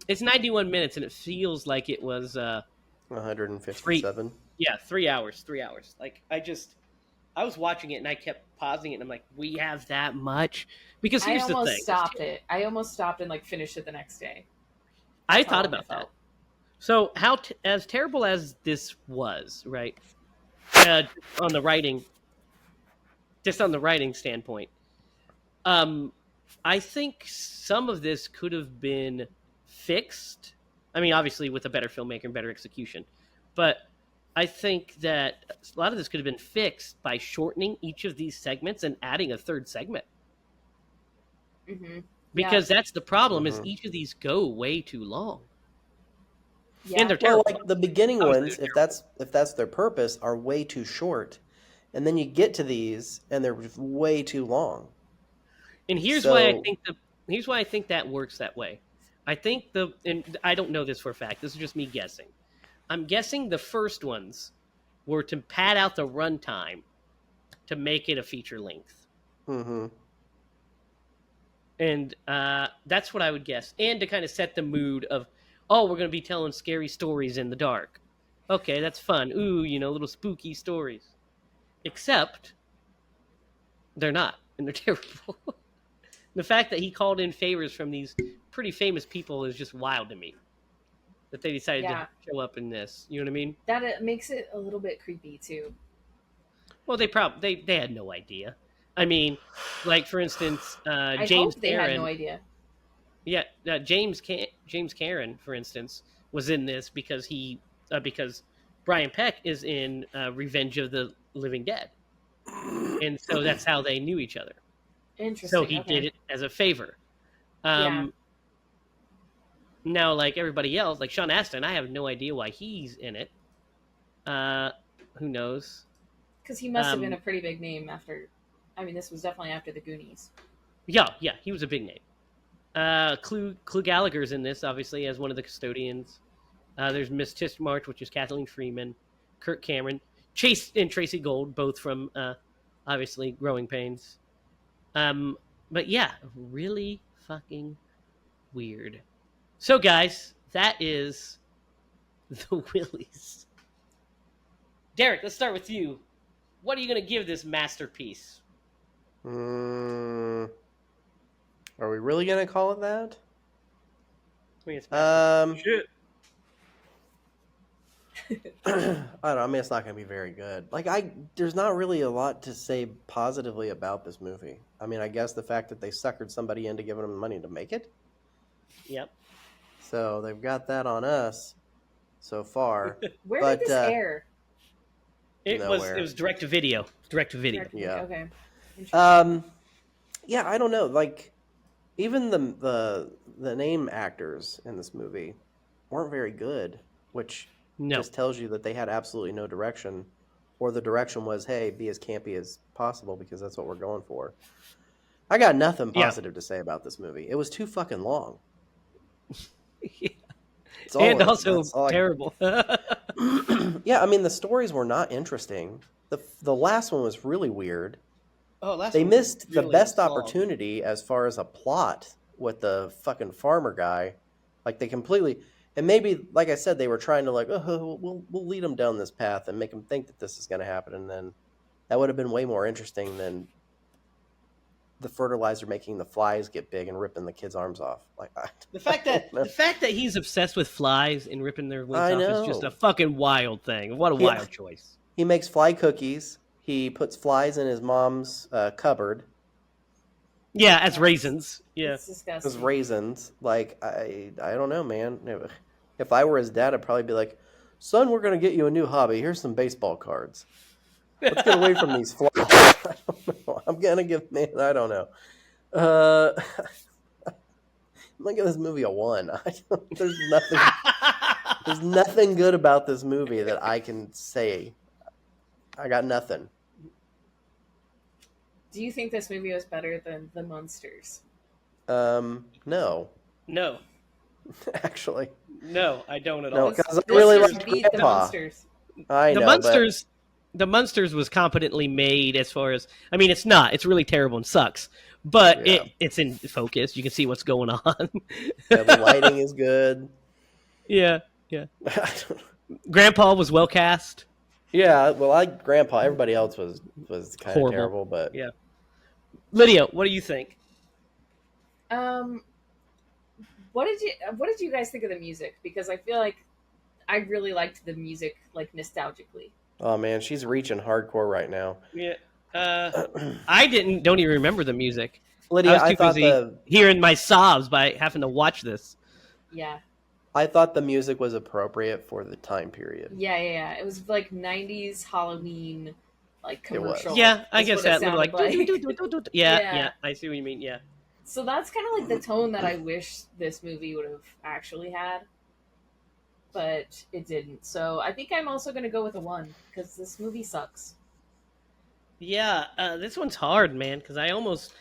it's 91 minutes, and it feels like it was 157. 3 hours. 3 hours. Like I was watching it, and I kept pausing it, and I'm like, we have that much? Because I here's the almost thing. stopped it. I almost stopped and like finished it the next day. I That's how thought long it about that. felt. So as terrible as this was, right? On the writing, just on the writing standpoint, I think some of this could have been fixed. I mean, obviously with a better filmmaker and better execution, but I think that a lot of this could have been fixed by shortening each of these segments and adding a third segment. Mm-hmm. Because that's the problem is Mhm. each of these go way too long. Yeah. And they're Well, terrible. like the beginning Obviously, ones, they're if that's their purpose, are way too short, and then you get to these and they're way too long. And here's why I So, think that works that way. I think and I don't know this for a fact. This is just me guessing. I'm guessing the first ones were to pad out the runtime to make it a feature length. mhm. And that's what I would guess. And to kind of set the mood of, oh, we're going to be telling scary stories in the dark. Okay, that's fun. Ooh, little spooky stories. Except they're not, and they're terrible. The fact that he called in favors from these pretty famous people is just wild to me. That they decided Yeah. to show up in this. You know what I mean? That it makes it a little bit creepy too. Well, they had no idea. I mean, like for instance, I James hope they had Cameron. no idea. Yeah, James Cameron, for instance, was in this because Brian Peck is in Revenge of the Living Dead, and so that's how they knew each other. Interesting. So he okay. did it as a favor. Yeah. Now, like everybody else, like Sean Astin, I have no idea why he's in it. Who knows? Because he must have been a pretty big name after. I mean, this was definitely after the Goonies. Yeah, he was a big name. Clue Gallagher's in this, obviously, as one of the custodians. There's Miss Tistmarch, which is Kathleen Freeman, Kirk Cameron, Chase and Tracy Gold, both from obviously Growing Pains. But yeah, really fucking weird. So, guys, that is the Willies. Derek, let's start with you. What are you going to give this masterpiece? Are we really gonna call it that? I mean, it's Shit. I don't know. I mean, it's not going to be very good. There's not really a lot to say positively about this movie. I mean, I guess the fact that they suckered somebody into giving them money to make it. Yep. So they've got that on us so far. Where But, did this air? It nowhere. was direct to video. Direct to video. Yeah. Okay. Yeah, I don't know. Like, even the name actors in this movie weren't very good, which just tells you that they had absolutely no direction, or the direction was, hey, be as campy as possible because that's what we're going for. I got nothing positive to say about this movie. It was too fucking long. And also terrible. Yeah, I mean, the stories were not interesting. The last one was really weird. They missed the best opportunity as far as a plot with the fucking farmer guy. Like, they completely... And maybe, like I said, they were trying to we'll lead them down this path and make them think that this is going to happen, and then that would have been way more interesting than the fertilizer making the flies get big and ripping the kids' arms off. The fact that he's obsessed with flies and ripping their wings off is just a fucking wild thing. What a wild choice. He makes fly cookies. He puts flies in his mom's cupboard. Yeah, as raisins. Yeah, it's disgusting. As raisins. Like, I don't know, man. If I were his dad, I'd probably be like, son, we're going to get you a new hobby. Here's some baseball cards. Let's get away from these flies. I don't know. I'm going to give, man, I don't know. I'm going to give this movie a 1. There's nothing good about this movie that I can say. I got nothing. Do you think this movie was better than The Munsters? No, No, actually, no, I don't at no, all. because I This really year's like beat the Grandpa. Monsters. I The know, but Munsters was competently made as far as I mean, it's not. It's really terrible and sucks, but yeah, it's in focus. You can see what's going on. yeah, the lighting is good. Yeah, yeah. Grandpa was well cast. Yeah, well, Grandpa. Everybody else was kind of Horrible. terrible, but Yeah. Lydia, what do you think? Um, what did you guys think of the music? Because I feel like I really liked the music, like nostalgically. oh man, she's reaching hardcore right now. Yeah. I don't even remember the music. I Lydia, was I too thought busy the hearing my sobs by having to watch this. Yeah, music was appropriate for the time period. yeah. It was like '90s Halloween, like It was. commercial. Yeah, I is guess what it that little sounded like yeah, Yeah. yeah. I see what you mean. Yeah. So that's kind of like the tone that I wish this movie would have actually had, but it didn't. So I think I'm also going to go with a 1 because this movie sucks. Yeah, this one's hard, man, because I almost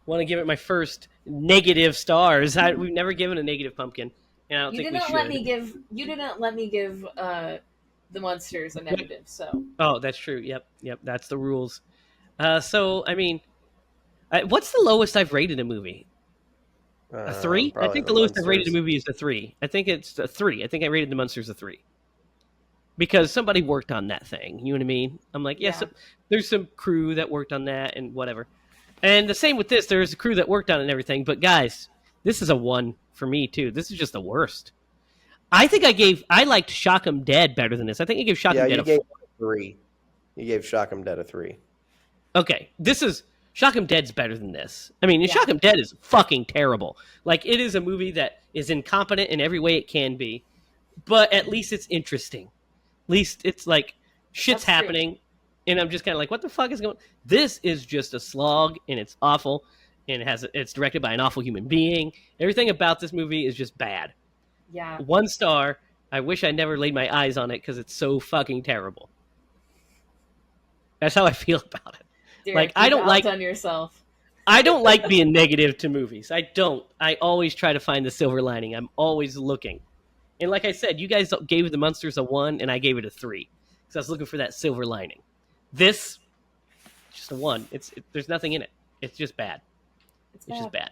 want to give it my first negative stars. We've never given a negative pumpkin, and I don't You think didn't we let should. me give. You didn't let me give the Monsters a negative. So Oh, that's true. Yep. That's the rules. So I mean, what's the lowest I've rated a movie? A 3? I Probably think the the lowest I've rated a Munsters. movie is a 3. I think it's a 3. I think I rated the Munsters a 3 because somebody worked on that thing. You know what I mean? I'm like, yes, Yeah. there's some crew that worked on that and whatever. And the same with this. There's a crew that worked on it and everything. But guys, this is a 1 for me too. This is just the worst. I think I liked Shock 'em Dead better than this. I think I gave Shock 'em Yeah, Dead you a gave it a 3. You gave Shock 'em Dead a 3. Okay, this is Shock 'em Dead's better than this. I mean, Yeah. Shock 'em Dead is fucking terrible. Like, it is a movie that is incompetent in every way it can be, but at least it's interesting. At least it's like shit's That's true. happening, and I'm just kind of like, what the fuck is going? This is just a slog, and it's awful, and it's directed by an awful human being. Everything about this movie is just bad. yeah, 1 star. I wish I never laid my eyes on it because it's so fucking terrible. That's how I feel about it. Derek, Like, I you've don't like- outdone yourself. I don't like being negative to movies. I don't. I always try to find the silver lining. I'm always looking. And like I said, you guys gave the Munsters a 1, and I gave it a 3 because I was looking for that silver lining. This, just a 1. There's nothing in it. It's just bad. It's It's just bad.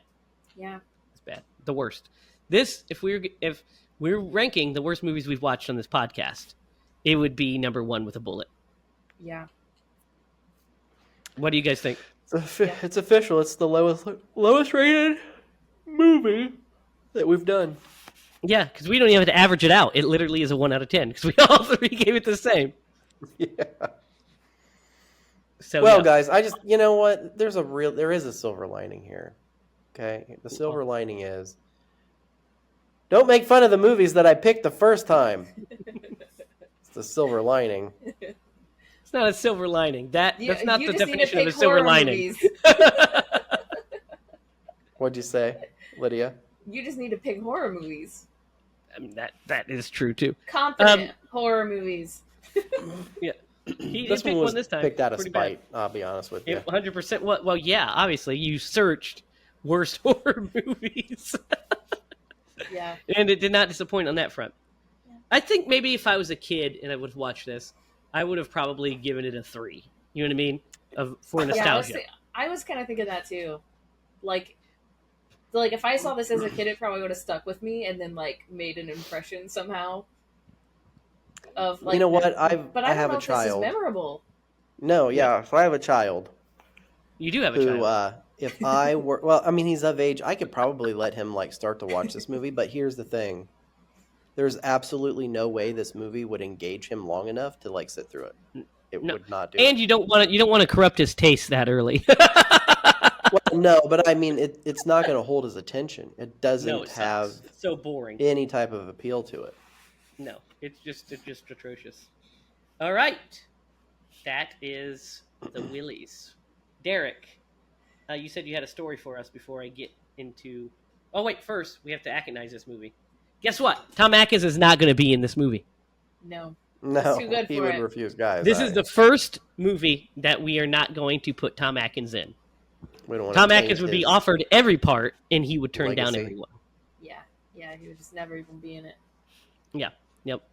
Yeah. It's bad. The worst. This, if we're ranking the worst movies we've watched on this podcast, it would be number 1 with a bullet. Yeah. Uh, What do you guys think? It's official. It's the lowest rated movie that we've done. Yeah, because we don't even have to average it out. It literally is a 1 out of 10 because we all 3 gave it the same. Yeah. So Well, yeah. guys, you know what? There is a silver lining here. Okay, the silver lining is don't make fun of the movies that I picked the first time. It's the silver lining. It's not a silver lining. That's not you the just need to definition of a pick silver horror lining. movies. What'd you say, Lydia? You just need to pick horror movies. I mean, that is true too. Competent horror movies. He This did pick one was one this time. picked out of Pretty spite. I'll be honest with you. 100%. Well, yeah. Obviously, you searched worst horror movies, Yeah. and it did not disappoint on that front. Yeah. I think maybe if I was a kid and I would have watched this, I would have probably given it a 3. You know what I mean? For nostalgia. Yeah, I was kind of thinking that too. Like if I saw this as a kid, it probably would have stuck with me and then like made an impression somehow. Of like, You know what? but I I don't have know a if this is child. memorable. No, yeah. If I have a child You do have a who, child. if I were, well, I mean, he's of age. I could probably let him like start to watch this movie. But here's the thing: there's absolutely no way this movie would engage him long enough to like sit through it. It No. would not do. And you don't want to corrupt his taste that early. Well, no, but I mean, it's not going to hold his attention. It doesn't No, it have sucks. It's so boring. any type of appeal to it. No, it's just atrocious. All right, that is the Willies. Derek, you said you had a story for us before I get into. Oh wait, first we have to Atkinize this movie. Guess what? Tom Atkins is not going to be in this movie. No. No, too good he for would it. refuse, guys. This is the first movie that we are not going to put Tom Atkins in. We don't want Tom to Atkins would be offered every part, and he would turn down everyone. Yeah, he would just never even be in it. Yeah. Nope.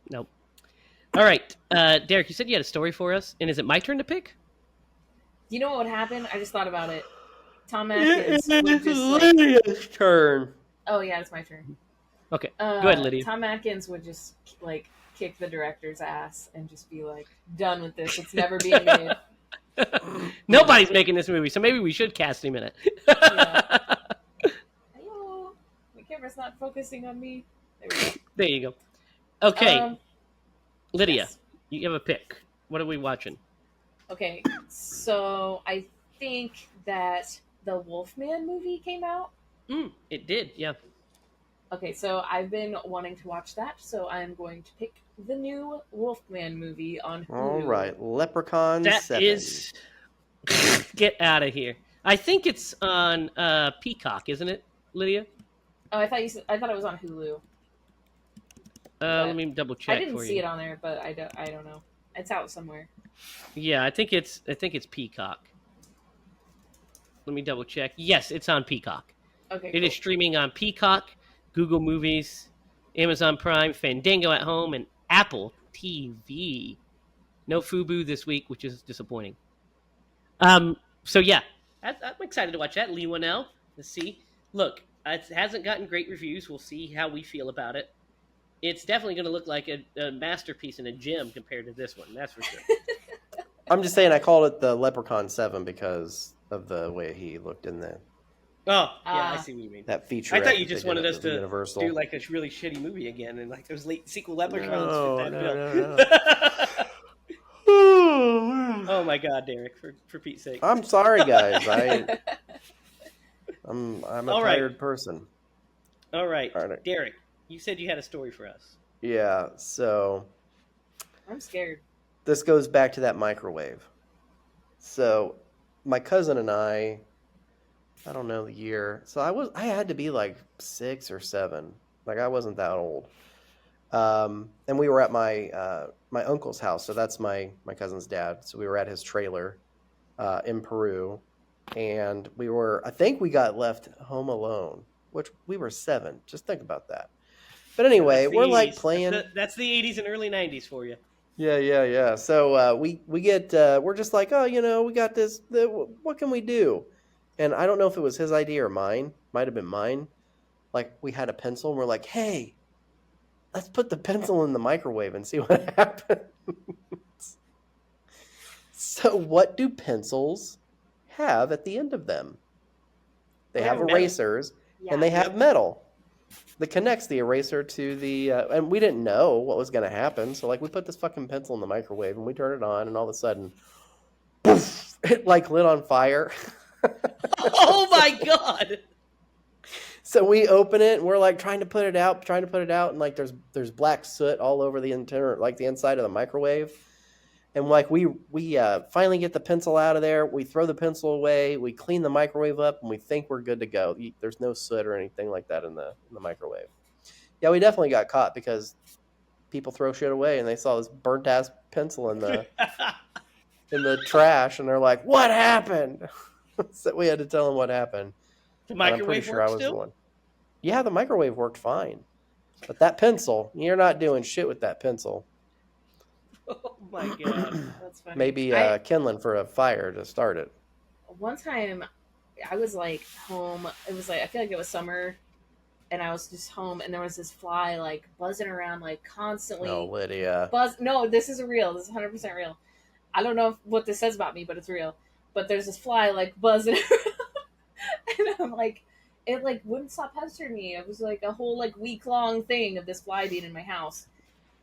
All right, Derek, you said you had a story for us, and is it my turn to pick? You know what would happen? I just thought about it. Tom Atkins would just like... Lydia's turn. Oh yeah, it's my turn. Okay, go ahead, Lydia. Tom Atkins would just like kick the director's ass and just be like, "Done with this. It's never being made." Nobody's making this movie, so maybe we should cast him in it. Hello. My camera's not focusing on me. There we go. There you go. Okay, Lydia, yes. you have a pick. What are we watching? Okay, so I think that the Wolfman movie came out. It did, yeah. Okay, so I've been wanting to watch that, so I'm going to pick the new Wolfman movie on Hulu. All right, Leprechaun 7. That is... Get out of here. I think it's on Peacock, isn't it, Lydia? Oh, I thought it was on Hulu. Let me double check. I didn't see it on there, but I don't know. It's out somewhere. Yeah, I think it's Peacock. Let me double check. Yes, it's on Peacock. Okay. It is streaming on Peacock, Google Movies, Amazon Prime, Fandango at Home, and Apple TV. No Fubu this week, which is disappointing. So yeah, I'm excited to watch that. Lee Winnell. Let's see. Look, it hasn't gotten great reviews. We'll see how we feel about it. It's definitely going to look like a masterpiece in a gym compared to this one. That's for sure. I'm just saying I called it the Leprechaun 7 because of the way he looked in the... Oh, yeah, I see what you mean. That feature. I thought you just wanted us to Universal. do like a really shitty movie again, and like those late sequel Leprechauns. No. Oh my God, Derek! For Pete's sake. I'm sorry, guys. I'm a tired person. All right, Derek. You said you had a story for us. Yeah. So. I'm scared. This goes back to that microwave. So, my cousin and I don't know the year. So I had to be like 6 or 7. Like I wasn't that old. And we were at my uncle's house. So that's my cousin's dad. So we were at his trailer in Peru, and I think we got left home alone, which we were 7. Just think about that. But anyway, we're 80s. like playing. That's the 80s and early 90s for you. Yeah. So we get we're just like, oh, we got this. What can we do? And I don't know if it was his idea or mine. Might have been mine. Like we had a pencil, and we're like, hey, let's put the pencil in the microwave and see what happens. So what do pencils have at the end of them? They have erasers, and they have metal that connects the eraser to the... and we didn't know what was going to happen. So like we put this fucking pencil in the microwave, and we turn it on, and all of a sudden, poof, it like lit on fire. Oh my God. So we open it, and we're like trying to put it out, and like there's black soot all over the interior, like the inside of the microwave. And like we finally get the pencil out of there. We throw the pencil away. We clean the microwave up, and we think we're good to go. There's no soot or anything like that in the microwave. Yeah, we definitely got caught because people throw shit away, and they saw this burnt ass pencil in the trash, and they're like, "What happened?" So we had to tell them what happened. The microwave worked still? The one. Yeah, the microwave worked fine, but that pencil, you're not doing shit with that pencil. Oh my God. That's funny. Maybe kindling for a fire to start it. One time I was like home. It was like, I feel like it was summer, and I was just home, and there was this fly like buzzing around like constantly. Oh, Lydia. No, this is real. This is 100% real. I don't know what this says about me, but it's real. But there's this fly like buzzing around, and I'm like, it like wouldn't stop pestering me. It was like a whole like week-long thing of this fly being in my house,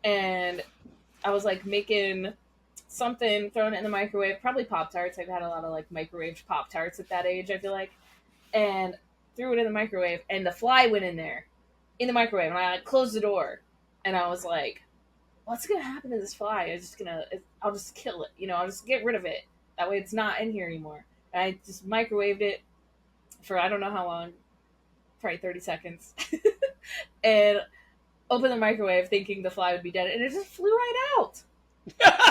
and I was like making something, throwing it in the microwave, probably Pop-Tarts. I've had a lot of like microwaved Pop-Tarts at that age, I feel like, and threw it in the microwave, and the fly went in the microwave, and I like closed the door, and I was like, what's gonna happen to this fly? I'll just kill it, I'll just get rid of it. That way it's not in here anymore. And I just microwaved it for I don't know how long, probably 30 seconds, and opened the microwave thinking the fly would be dead, and it just flew right out.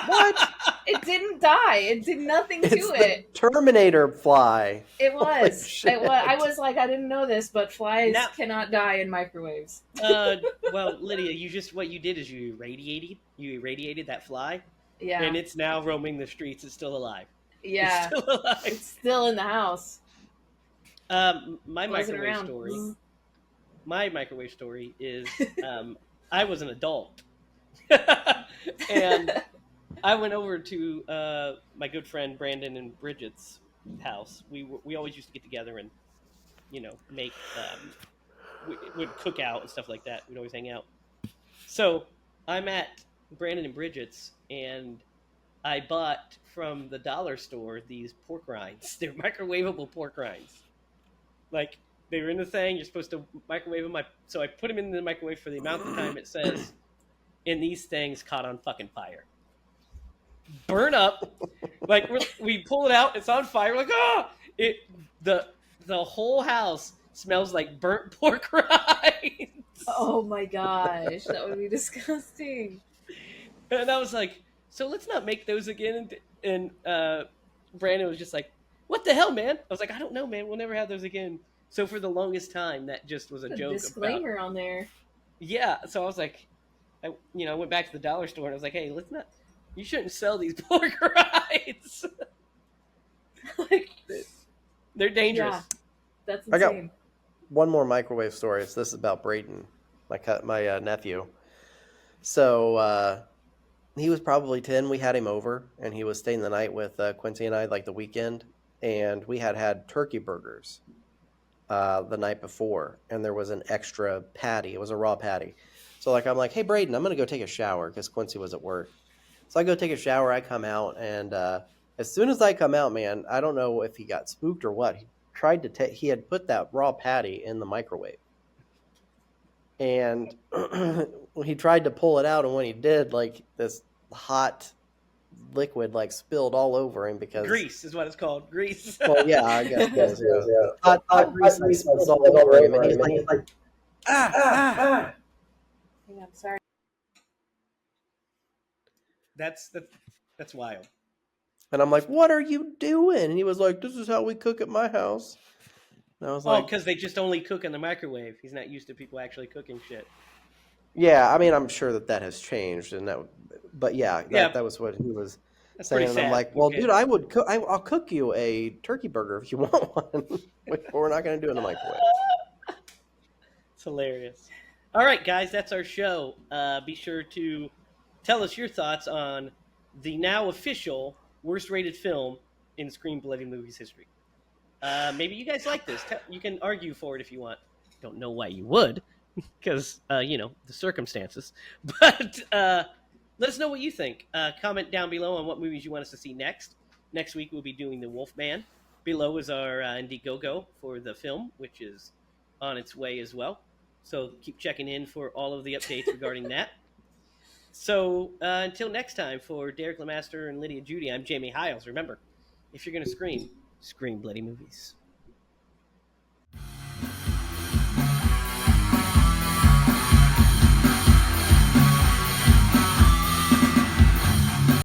What? It didn't die. It did nothing to It's it. the Terminator fly. It Holy was. shit. It was. I was like, I didn't know this, but flies Now- cannot die in microwaves. Well, Lydia, what you did is you irradiated that fly, Yeah. and it's now roaming the streets. It's still alive. Yeah. It's still alive. It's still in the house. My Buzzing microwave around. story. My microwave story is I was an adult, and I went over to my good friend Brandon and Bridget's house. We always used to get together and make we would cook out and stuff like that. We'd always hang out. So I'm at Brandon and Bridget's, and I bought from the dollar store these pork rinds. They're microwavable pork rinds. Like, they were in the thing. You're supposed to microwave them. So I put them in the microwave for the amount of time it says, and these things caught on fucking fire. Burn up. Like, we pull it out. It's on fire. We're like, oh! The whole house smells like burnt pork rinds. Oh my gosh, that would be disgusting. And I was like, so let's not make those again. And Brandon was just like, what the hell, man? I was like, I don't know, man. We'll never have those again. So for the longest time, that just was a joke. Disclaimer on there. Yeah. So I was like, I went back to the dollar store and I was like, hey, you shouldn't sell these pork rinds. Like, they're dangerous. Yeah, that's I got insane. one more microwave story. This is about Brayton, my nephew. So he was probably 10. We had him over, and he was staying the night with Quincy and I, like the weekend. And we had turkey burgers the night before, and there was an extra patty. It was a raw patty. So I'm like, hey, Brayden, I'm going to go take a shower because Quincy was at work. So I go take a shower. I come out, and as soon as I come out, man, I don't know if he got spooked or what. He had put that raw patty in the microwave. And he tried to pull it out, and when he did, like, this hot liquid spilled all over him because Grease is what it's called. Grease. Well, yeah, I guess it is, yeah. Hot grease spilled all over him, and he's like, Hang on, sorry. That's wild. and I'm like, what are you doing? And he was like, this is how we cook at my house. And I was like, because they just only cook in the microwave. He's not used to people actually cooking shit. yeah, I mean, I'm sure that has changed, but yeah, that was what he was saying. And I'm like, well, dude, I'll cook you a turkey burger if you want one, but we're not going to do it in the microwave. It's hilarious. All right, guys, that's our show. Be sure to tell us your thoughts on the now official worst rated film in Scream Bloody Movies history. Maybe you guys like this. You can argue for it if you want. Don't know why you would, because, the circumstances. But let us know what you think. Comment down below on what movies you want us to see next. Next week, we'll be doing The Wolfman. Below is our Indiegogo for the film, which is on its way as well. So keep checking in for all of the updates regarding that. So until next time, for Derek Lemaster and Lydia Judy, I'm Jamie Hiles. Remember, if you're going to scream bloody movies.